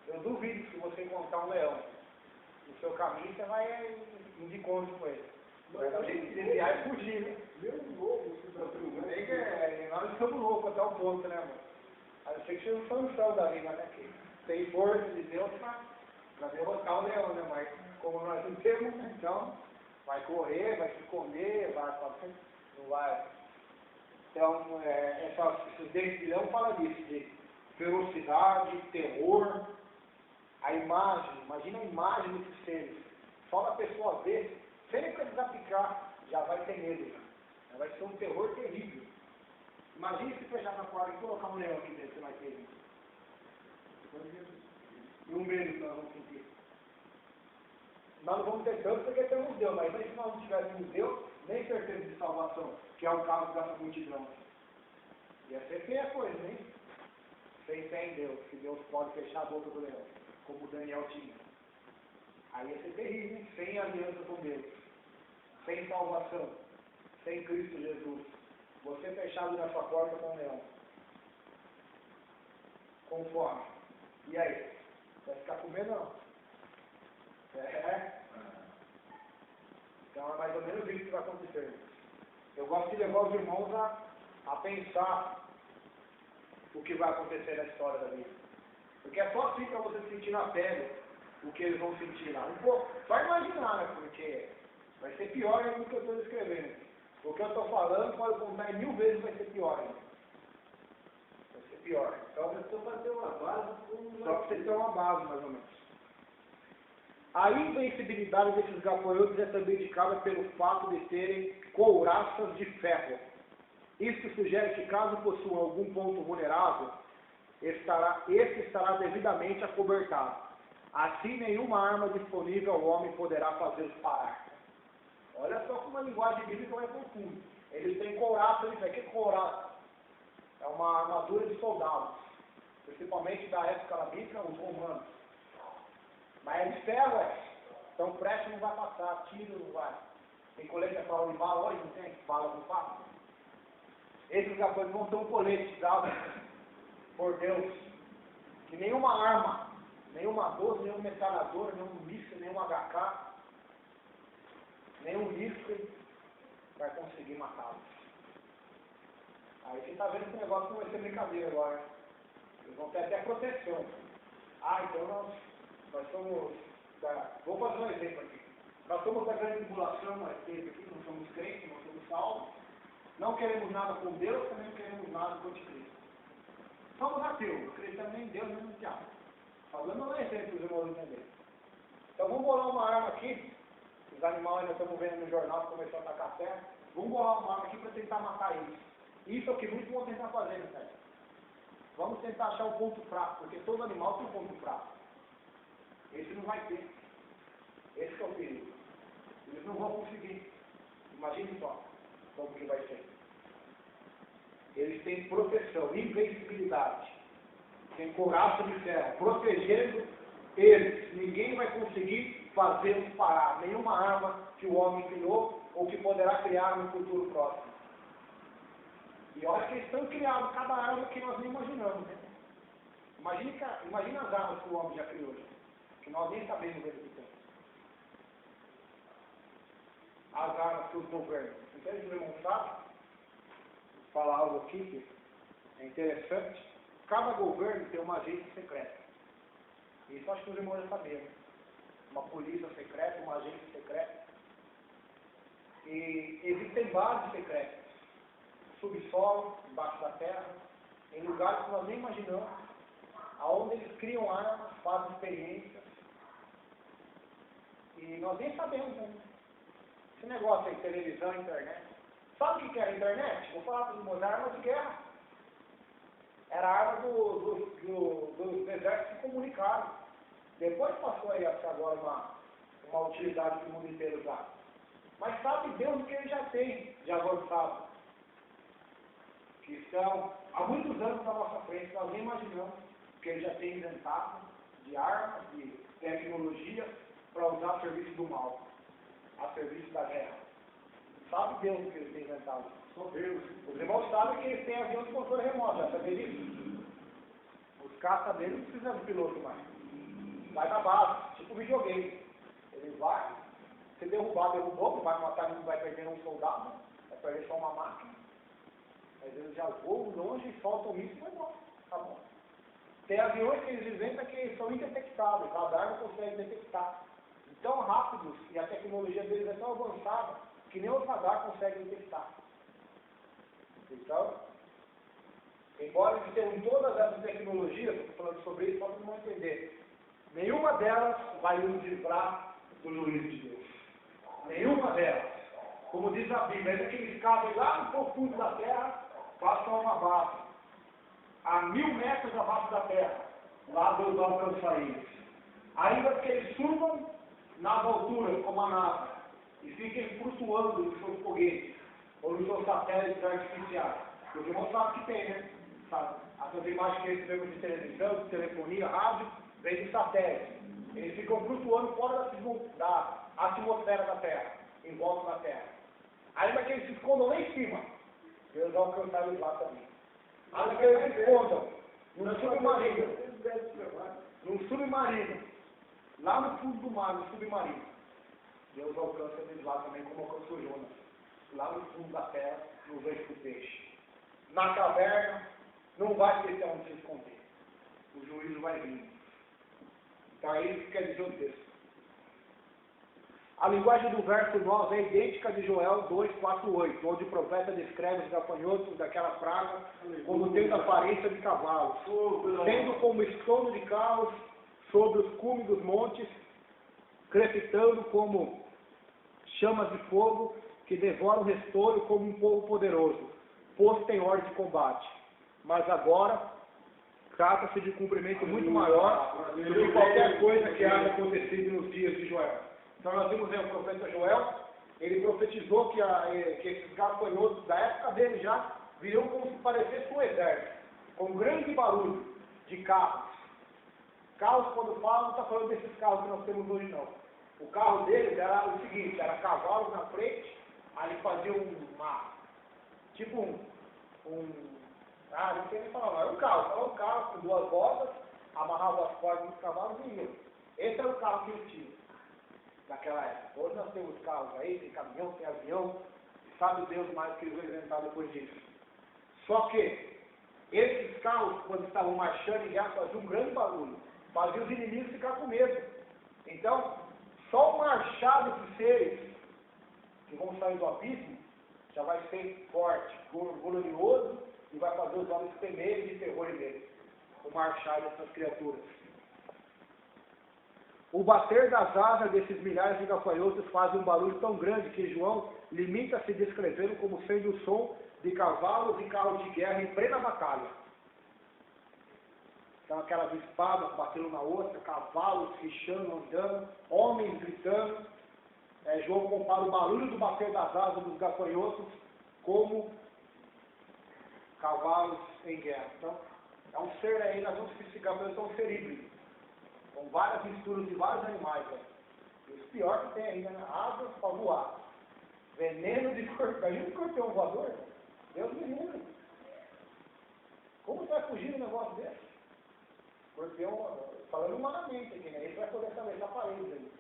Eu duvido que você encontrar um leão no seu caminho, você vai de encontro com ele. Mas a gente desviar e fugir, né? Mesmo louco, se Nós estamos loucos até o ponto, né, mano? A não ser que vocês não são no céu da língua, né? Que tem força de Deus para derrotar o leão, né? Mas como nós não temos, né? Então vai correr, vai se esconder, não vai. Então, esses dentes de leão fala disso, de ferocidade, terror, a imagem, imagina a imagem desses seres. Só a pessoa ver, sem precisar picar, já vai ter medo. Já vai ser um terror terrível. Imagine se fechar na porta e colocar um leão aqui dentro, você vai ter medo. E um medo que nós vamos sentir. Nós não vamos ter tanto porque temos Deus, mas se nós não tivéssemos Deus, nem certeza de salvação, que é o caso dessa multidão. Ia ser feia a coisa, hein? Sem fé em Deus, que Deus pode fechar a boca do leão, como Daniel tinha. Aí ia ser terrível, hein? Sem aliança com Deus, sem salvação, sem Cristo Jesus. Você fechado na sua porta com o leão. Com fome. E aí? Vai ficar comendo não? Então é mais ou menos isso que vai acontecer. Eu gosto de levar os irmãos a pensar o que vai acontecer na história da vida. Porque é só assim para você sentir na pele o que eles vão sentir lá. Um pouco, só imaginar, né? Porque vai ser pior do que eu estou descrevendo. O que eu estou falando, pode contar em 1000 vezes, vai ser pior ainda. Vai ser pior. Então, só para ter uma base. Só para você ter uma base, mais ou menos. A invencibilidade desses gafanhotos é também indicada pelo fato de terem couraças de ferro. Isso sugere que, caso possuam algum ponto vulnerável, esse estará devidamente acobertado. Assim, nenhuma arma disponível ao homem poderá fazê-los parar. Olha só como a linguagem bíblica é profunda. Eles têm couraça de ferro. O que é couraça? É uma armadura de soldados, principalmente da época da bíblica, os romanos. Mas é de ferro, então preste não vai passar, tiro não vai. Tem colete a prova de bala hoje, não tem? Bala não passa. Esses gafanhotos vão ter um colete dado por Deus, que nenhuma arma, nenhuma 12, nenhum metralhador, nenhum míssil, nenhum HK, nenhum rifle vai conseguir matá-los. Aí você está vendo que o negócio não vai ser brincadeira agora, né? Eles vão ter até proteção. Então nós somos vou fazer um exemplo aqui. Nós somos da grande tribulação, nós temos aqui, não somos crentes, não somos salvos. Não queremos nada com Deus, também não queremos nada com Cristo. Somos ateus, acreditamos nem em Deus, nem no diabo. Falando um exemplo para os irmãos entenderem. Então vamos bolar uma arma aqui. Os animais ainda estamos vendo no jornal que começou a atacar a terra. Vamos bolar uma arma aqui para tentar matar eles. Isso é o que muitos vão tentar fazer, né, Sérgio? Vamos tentar achar um ponto fraco, porque todo animal tem um ponto fraco. Esse não vai ter. Esse é o perigo. Eles não vão conseguir. Imagine só como que vai ser. Eles têm proteção, invencibilidade. Tem couraça de ferro, protegendo eles. Ninguém vai conseguir fazê-los parar. Nenhuma arma que o homem criou ou que poderá criar no futuro próximo. E olha que eles estão criando cada arma que nós nem imaginamos. Né? Imagina as armas que o homem já criou, que nós nem sabemos onde que tem. As armas que os governos. Então, o irmão sabe, falar algo aqui que é interessante. Cada governo tem uma agência secreta. Isso acho que os irmãos já sabiam. Uma polícia secreta, uma agência secreta. E existem bases secretas. Subsolo, embaixo da terra, em lugares que nós nem imaginamos, aonde eles criam armas, fazem experiências. E nós nem sabemos, né? Esse negócio aí, televisão, internet. Sabe o que era a internet? Vou falar para os irmãos, era arma de guerra. Era a arma dos exércitos que comunicaram. Depois passou aí a ser agora uma utilidade que o mundo inteiro usa. Mas sabe Deus o que ele já tem de avançado. Que estão há muitos anos na nossa frente, nós nem imaginamos que ele já tem inventado de armas, de tecnologia para usar a serviço do mal, a serviço da guerra. Sabe Deus o que ele tem inventado? Só Deus. Os irmãos sabem que eles têm avião de controle remoto, já sabem disso? Os caças dele não precisam de piloto mais. Vai na base, tipo videogame. Ele vai, se derrubar, derrubou, não vai matar, não vai perder um soldado, vai perder só uma máquina. Mas eles já voam longe e soltam isso e vai embora. Tá bom. Tem aviões que eles inventam que são indetectáveis, o radar não consegue detectar. Tão rápidos e a tecnologia deles é tão avançada que nem o radar consegue detectar. Então, embora eles tenham todas essas tecnologias, estou falando sobre isso só para não entender, nenhuma delas vai nos livrar do juízo de Deus. Nenhuma delas. Como diz a Bíblia, ainda que eles cabem lá no profundo da terra, façam uma base. A 1000 metros abaixo da terra, lá Deus alcança eles. Ainda que eles subam nas alturas, como a NASA, e fiquem flutuando nos seus foguetes, ou nos seus satélites artificiais. Os irmãos sabem que tem, né? Sabe? Essas imagens que recebemos de televisão, de telefonia, rádio, vêm de satélite. Eles ficam flutuando fora da atmosfera da Terra, em volta da Terra. Ainda que eles se escondam lá em cima, Deus vai alcançar eles lá também. Ainda que eles se escondam num submarino, lá no fundo do mar, no submarino, Deus alcança eles lá também, como alcançou Jonas, lá no fundo da terra, no vento do peixe. Na caverna, não vai ter onde se esconder. O juízo vai vir. Então é isso que quer dizer o texto. A linguagem do verso 9 é idêntica de Joel 2:4-8, onde o profeta descreve os gafanhotos daquela praga como tendo aparência de cavalos, sendo como estrondo de carros sobre os cumes dos montes, crepitando como chamas de fogo, que devoram o restolho como um povo poderoso, posto em ordem de combate. Mas agora, trata-se de cumprimento muito maior do que qualquer coisa que haja acontecido nos dias de Joel. Então nós vimos aí o profeta Joel, ele profetizou que esses gafanhotos da época dele já viriam como se parecesse um exército, com grande barulho de carros. Carros, quando falam, não está falando desses carros que nós temos hoje, não. O carro deles era o seguinte, era cavalos na frente, aí ele fazia não sei nem falar, era um carro com 2 rodas, amarrava as cordas dos cavalos e iam. Esse era o carro que eles tinham naquela época. Hoje nós temos carros aí, tem caminhão, tem avião, sabe Deus mais que eles vão inventar depois disso. Só que esses carros, quando estavam marchando em guerra, faziam um grande barulho, faziam os inimigos ficar com medo. Então, só o marchar desses seres que vão sair do abismo já vai ser forte, glorioso, e vai fazer os homens temerem de terror dele. O marchar dessas criaturas. O bater das asas desses milhares de gafanhotos faz um barulho tão grande que João limita-se a descrevê-lo como sendo o som de cavalos e carros de guerra em plena batalha. Então aquelas espadas batendo na outra, cavalos rixando, andando, homens gritando. João compara o barulho do bater das asas dos gafanhotos como cavalos em guerra. Então, é um ser aí, nós vamos especificar, mas é um ser híbrido, com várias misturas de vários animais. E o pior que tem ainda, né? Asas para voar, veneno de escorpião. Imagina um escorpião voador, Deus me livre. Como você vai fugir de um negócio desse? Escorpião, falando humanamente aqui, né? Ele vai poder saber essa parede aí.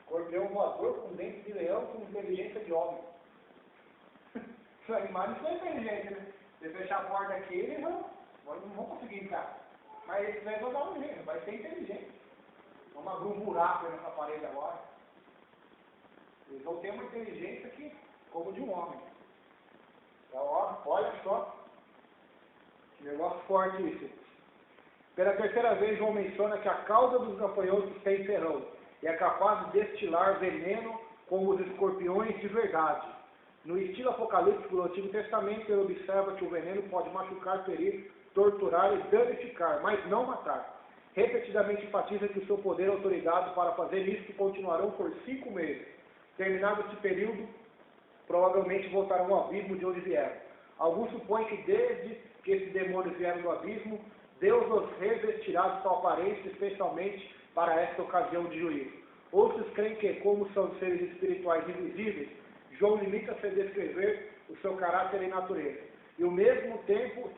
Escorpião voador com dente de leão com inteligência de homem. Os animais não são inteligentes, né? Se fechar a porta aqui, eles não vão conseguir entrar. Mas eles vão dar um jeito, vai ser inteligente. Vamos abrir um buraco nessa parede agora. Eles vão ter uma inteligência que, como de um homem. Então, olha só. Que negócio forte isso. Pela terceira vez, João menciona que a cauda dos gafanhotos tem ferrão e é capaz de destilar veneno como os escorpiões de verdade. No estilo apocalíptico do Antigo Testamento, ele observa que o veneno pode machucar, ferir, torturar e danificar, mas não matar. Repetidamente enfatiza que o seu poder e autoridade para fazer isso continuarão por 5 meses. Terminado esse período, provavelmente voltarão ao abismo de onde vieram. Alguns supõem que desde que esses demônios vieram do abismo, Deus os revestirá de sua aparência, especialmente para esta ocasião de juízo. Outros creem que, como são seres espirituais invisíveis, João limita-se a descrever o seu caráter e natureza. E ao mesmo tempo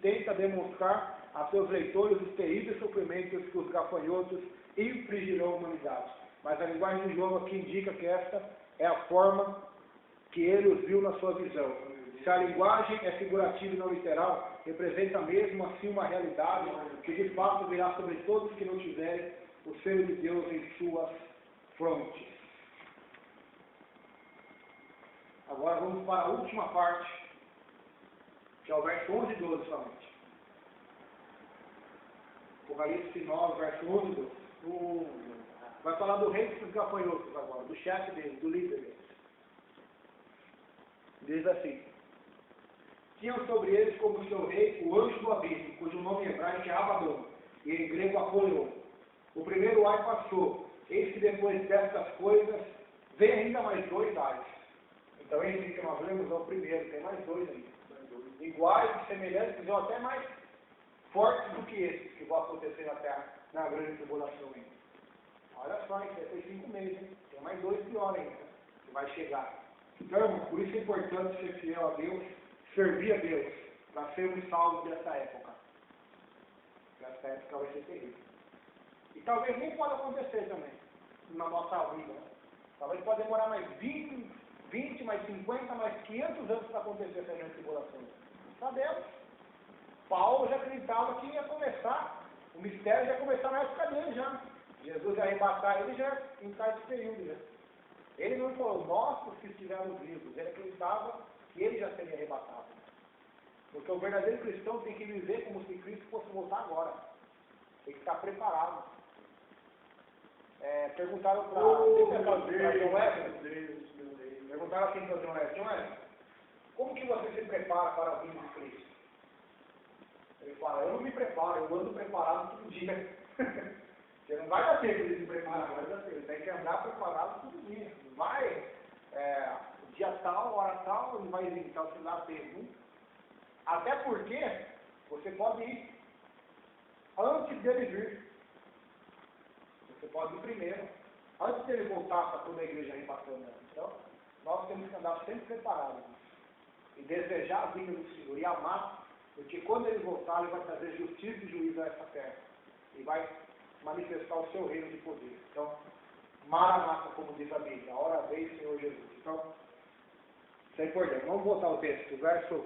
tenta demonstrar a seus leitores os terríveis sofrimentos que os gafanhotos infligirão à humanidade. Mas a linguagem de João aqui indica que esta é a forma que ele os viu na sua visão. Se a linguagem é figurativa e não literal, representa mesmo assim uma realidade que de fato virá sobre todos que não tiverem o selo de Deus em suas frontes. Agora vamos para a última parte, que é o verso 11 e 12 somente. Apocalipse 9, verso 11 e 12. Vai falar do rei dos gafanhotos agora, do chefe dele, do líder deles. Diz assim: tinham sobre eles como seu rei o anjo do abismo, cujo nome em hebraico é Abaddon, e em grego Apolion. O primeiro ai passou, eis que depois destas coisas vem ainda mais 2 ais. Então esse que nós lemos é o primeiro, tem mais 2 ainda. Iguais, semelhantes, ou até mais fortes do que esses que vão acontecer na terra, na grande tribulação ainda. Olha só, isso aí foi 5 meses, hein? Tem mais 2 piores ainda, que vai chegar. Então, por isso é importante ser fiel a Deus, servir a Deus, para sermos salvos dessa época. Essa época vai ser terrível. E talvez nem pode acontecer também, na nossa vida. Né? Talvez pode demorar mais 20, mais 50, mais 500 anos para acontecer essa grande tribulação. Sabemos. Paulo já acreditava que ia começar, o mistério ia começar na época dele já. Jesus ia arrebatar ele já em esse período já. Ele não falou, nós os que estivermos vivos. Ele acreditava que ele já seria arrebatado. Porque o verdadeiro cristão tem que viver como se Cristo fosse voltar agora. Tem que estar preparado. Perguntaram para John Wesley. Perguntaram assim para John Wesley: como que você se prepara para a vinda de Cristo? Ele fala, eu não me preparo, eu ando preparado todo dia. Você não vai dar tempo de se preparar, você tem que andar preparado todo dia. Vai, dia tal, hora tal, ele vai vir, então você dá tempo. Até porque você pode ir antes dele vir. Você pode ir primeiro, antes dele voltar para toda a igreja arrebatando. Então, nós temos que andar sempre preparados e desejar a vinda do Senhor e amar, porque quando ele voltar, ele vai trazer justiça e juízo a essa terra e vai manifestar o seu reino de poder. Então, Maranata, como diz a Bíblia, a hora veio, Senhor Jesus. Então, isso é importante. Vamos voltar ao texto. O verso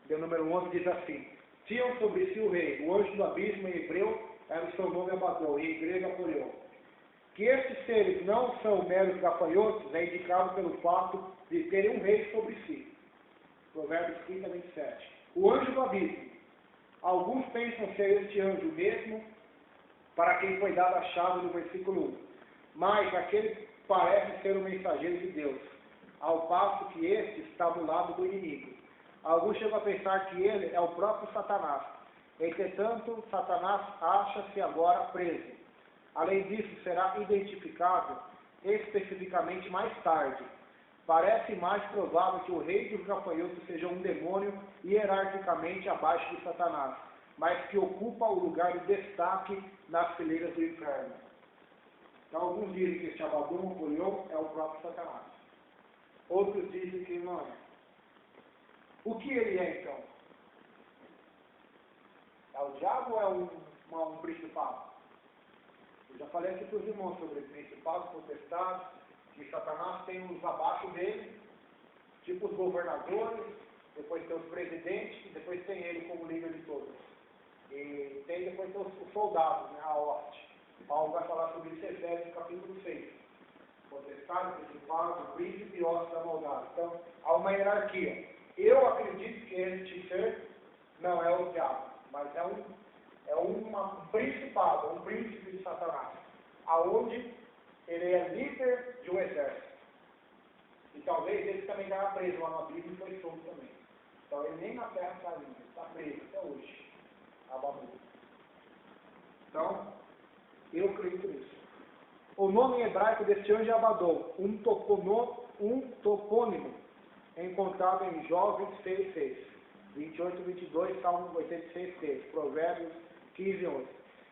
de número 11 diz assim: tinham sobre si o rei, o anjo do abismo, em hebreu era o seu nome Abaddon, e em grego Apolion. Que estes seres não são meros gafanhotos é indicado pelo fato de terem um rei sobre si. Provérbios 15 a 27. O anjo do abismo. Alguns pensam ser este anjo mesmo, para quem foi dada a chave no versículo 1. Mas aquele parece ser o mensageiro de Deus, ao passo que este está do lado do inimigo. Alguns chegam a pensar que ele é o próprio Satanás. Entretanto, Satanás acha-se agora preso. Além disso, será identificado especificamente mais tarde. Parece mais provável que o rei dos gafanhotos seja um demônio hierarquicamente abaixo de Satanás, mas que ocupa o lugar de destaque nas fileiras do inferno. Então, alguns dizem que este Abaddon, Apolion, é o próprio Satanás. Outros dizem que não é. O que ele é, então? É o diabo ou é um principado? Eu já falei aqui para os irmãos sobre principados, potestades, que Satanás tem uns abaixo dele, tipo os governadores, depois tem os presidentes, e depois tem ele como líder de todos. E depois tem os soldados, né, a hoste. Paulo vai falar sobre isso em Efésios capítulo 6. Potestade, principado, príncipe e hoste da maldade. Então, há uma hierarquia. Eu acredito que este ser não é o diabo, mas é um principado, um príncipe de Satanás, aonde ele é líder de um exército. E talvez ele também estava preso lá na Bíblia e foi solto também. Então ele nem na terra está livre, está preso até hoje. Abaddon. Então, eu acredito nisso. O nome hebraico deste anjo é Abaddon, um topônimo encontrado em Jó 26:6, 28:22, Salmo 86:6, Provérbios 15:11.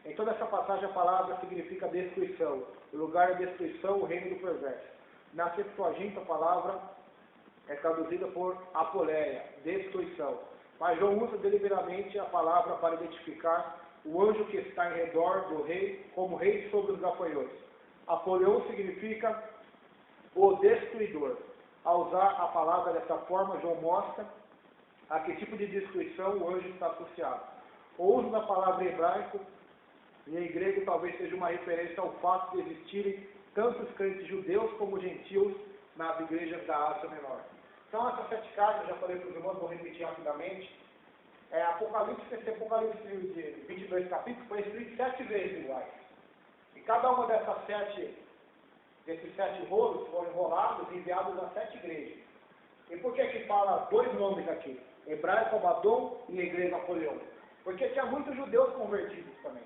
Em toda essa passagem a palavra significa destruição, o lugar de destruição, o reino do perverso. Na Septuaginta a palavra é traduzida por apoleia, destruição. Mas João usa deliberadamente a palavra para identificar o anjo que está em redor do rei como rei sobre os gafanhotos. Apolion significa o destruidor. Ao usar a palavra dessa forma, João mostra a que tipo de destruição o anjo está associado. O uso da palavra em hebraico e em grego talvez seja uma referência ao fato de existirem tantos crentes judeus como gentios nas igrejas da Ásia Menor. Então, essas 7 cartas, eu já falei para os irmãos, vou repetir rapidamente. Apocalipse, esse Apocalipse de 22 capítulos, foi escrito 7 vezes iguais. E cada uma desses 7 rolos foram enrolados e enviados a 7 igrejas. E por que fala 2 nomes aqui? Hebraico Abaddon e em grego Apolion. Porque tinha muitos judeus convertidos também.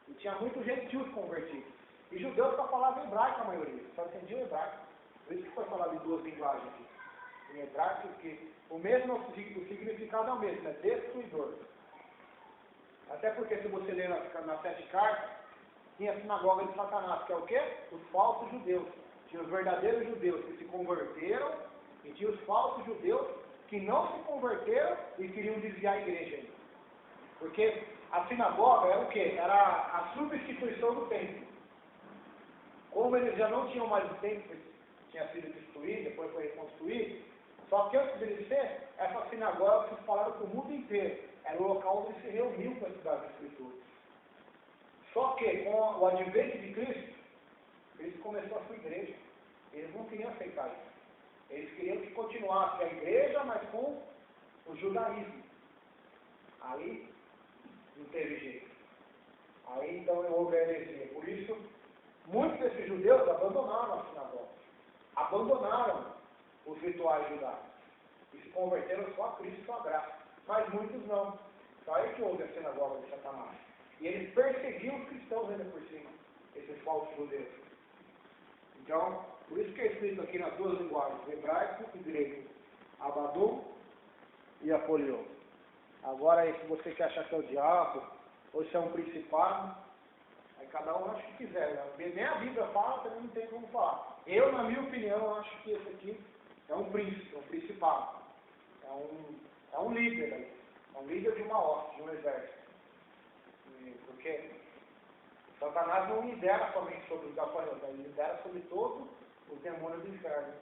E tinha muitos gentios convertidos. E judeus só falavam hebraico a maioria, só entendiam hebraico. Por isso que foi falado em 2 linguagens aqui. Em hebraico, que o significado é o mesmo, é destruidor. Até porque se você ler nas 7 cartas, tinha a sinagoga de Satanás, que é o quê? Os falsos judeus. Tinha os verdadeiros judeus que se converteram, e tinha os falsos judeus que não se converteram e queriam desviar a igreja. Porque a sinagoga era o quê? Era a substituição do templo. Como eles já não tinham mais o templo, tinha sido destruído, depois foi reconstruído, só que antes de ser, essa sinagoga se espalharam para o mundo inteiro. Era o local onde eles se reuniam para estudar as escrituras. Só que com o advento de Cristo, eles começaram a sua igreja. Eles não queriam aceitar isso. Eles queriam que continuasse a igreja, mas com o judaísmo. Aí não teve jeito. Aí então houve a heresia. Por isso, muitos desses judeus abandonaram a sinagoga. Abandonaram os rituais judaicos. E se converteram só a Cristo e só a graça. Mas muitos não. Então aí que houve a sinagoga de Satanás. E eles perseguiam os cristãos ainda por cima, esses falsos judeus. Então, por isso que é escrito aqui nas 2 linguagens, hebraico e grego, Abaddon e Apolion. Agora, se você quer achar que é o diabo, ou se é um principado, aí cada um acha o que quiser. Né? Nem a Bíblia fala, também não tem como falar. Eu, na minha opinião, acho que esse aqui é um príncipe, um principado. É um líder aí. É um líder de uma hoste, de um exército. Porque Satanás não lidera somente sobre os gafanhotos, ele lidera sobre todos os demônios do inferno.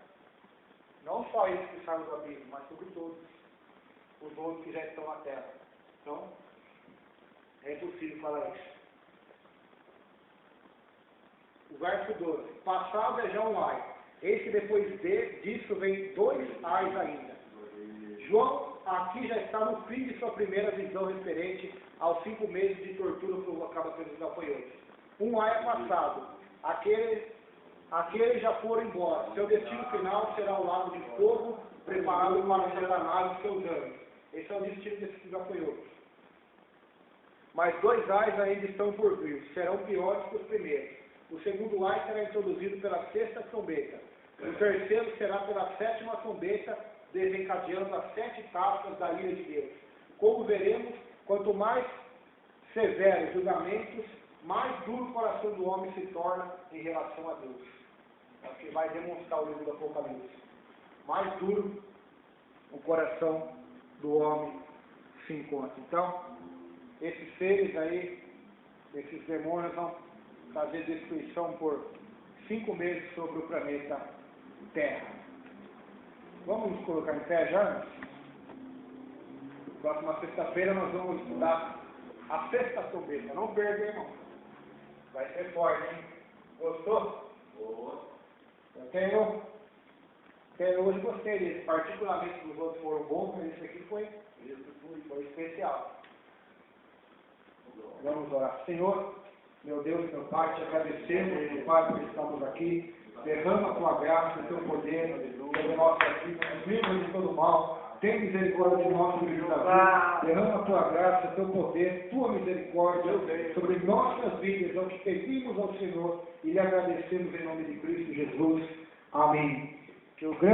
Não só esses que saem do abismo, mas sobre todos os outros que já estão na terra. Então, é impossível falar isso. O verso 12. Passado é já um ai. Eis que depois disso vem 2 ais ainda. João aqui já está no fim de sua primeira visão referente aos 5 meses de tortura provocados pelos gafanhotos. Um ai é passado. Aqueles já foram embora. Seu destino final será o lago de fogo preparado para Satanás e seus anjos. Esse é o destino desses gafanhotos. mas 2 ais ainda estão por vir, serão piores que os primeiros. O segundo ai será introduzido pela 6ª trombeta. O terceiro será pela 7ª trombeta, desencadeando as 7 taças da ira de Deus. Como veremos, quanto mais severos julgamentos, mais duro o coração do homem se torna em relação a Deus. É o que vai demonstrar o livro do Apocalipse. Mais duro o coração do homem se encontra. Então, esses seres aí, esses demônios vão fazer destruição por 5 meses sobre o planeta Terra. Vamos nos colocar em pé já? Próxima sexta-feira nós vamos estudar a 6ª trombeta. Não perca, irmão. Vai ser forte, hein? Gostou? Boa. Até hoje gostei desse. Particularmente os outros foram bons, mas esse aqui foi especial. Vamos orar. Senhor, meu Deus, meu Pai, te agradecemos, meu Pai, por estamos aqui. Derrama a tua graça, o teu poder sobre nossas vidas, nos livra de todo mal. Tem misericórdia de nós, Filho da vida. Derrama a tua graça, o teu poder, tua misericórdia sobre nossas vidas. É o que pedimos ao Senhor e lhe agradecemos em nome de Cristo Jesus. Amém. Que o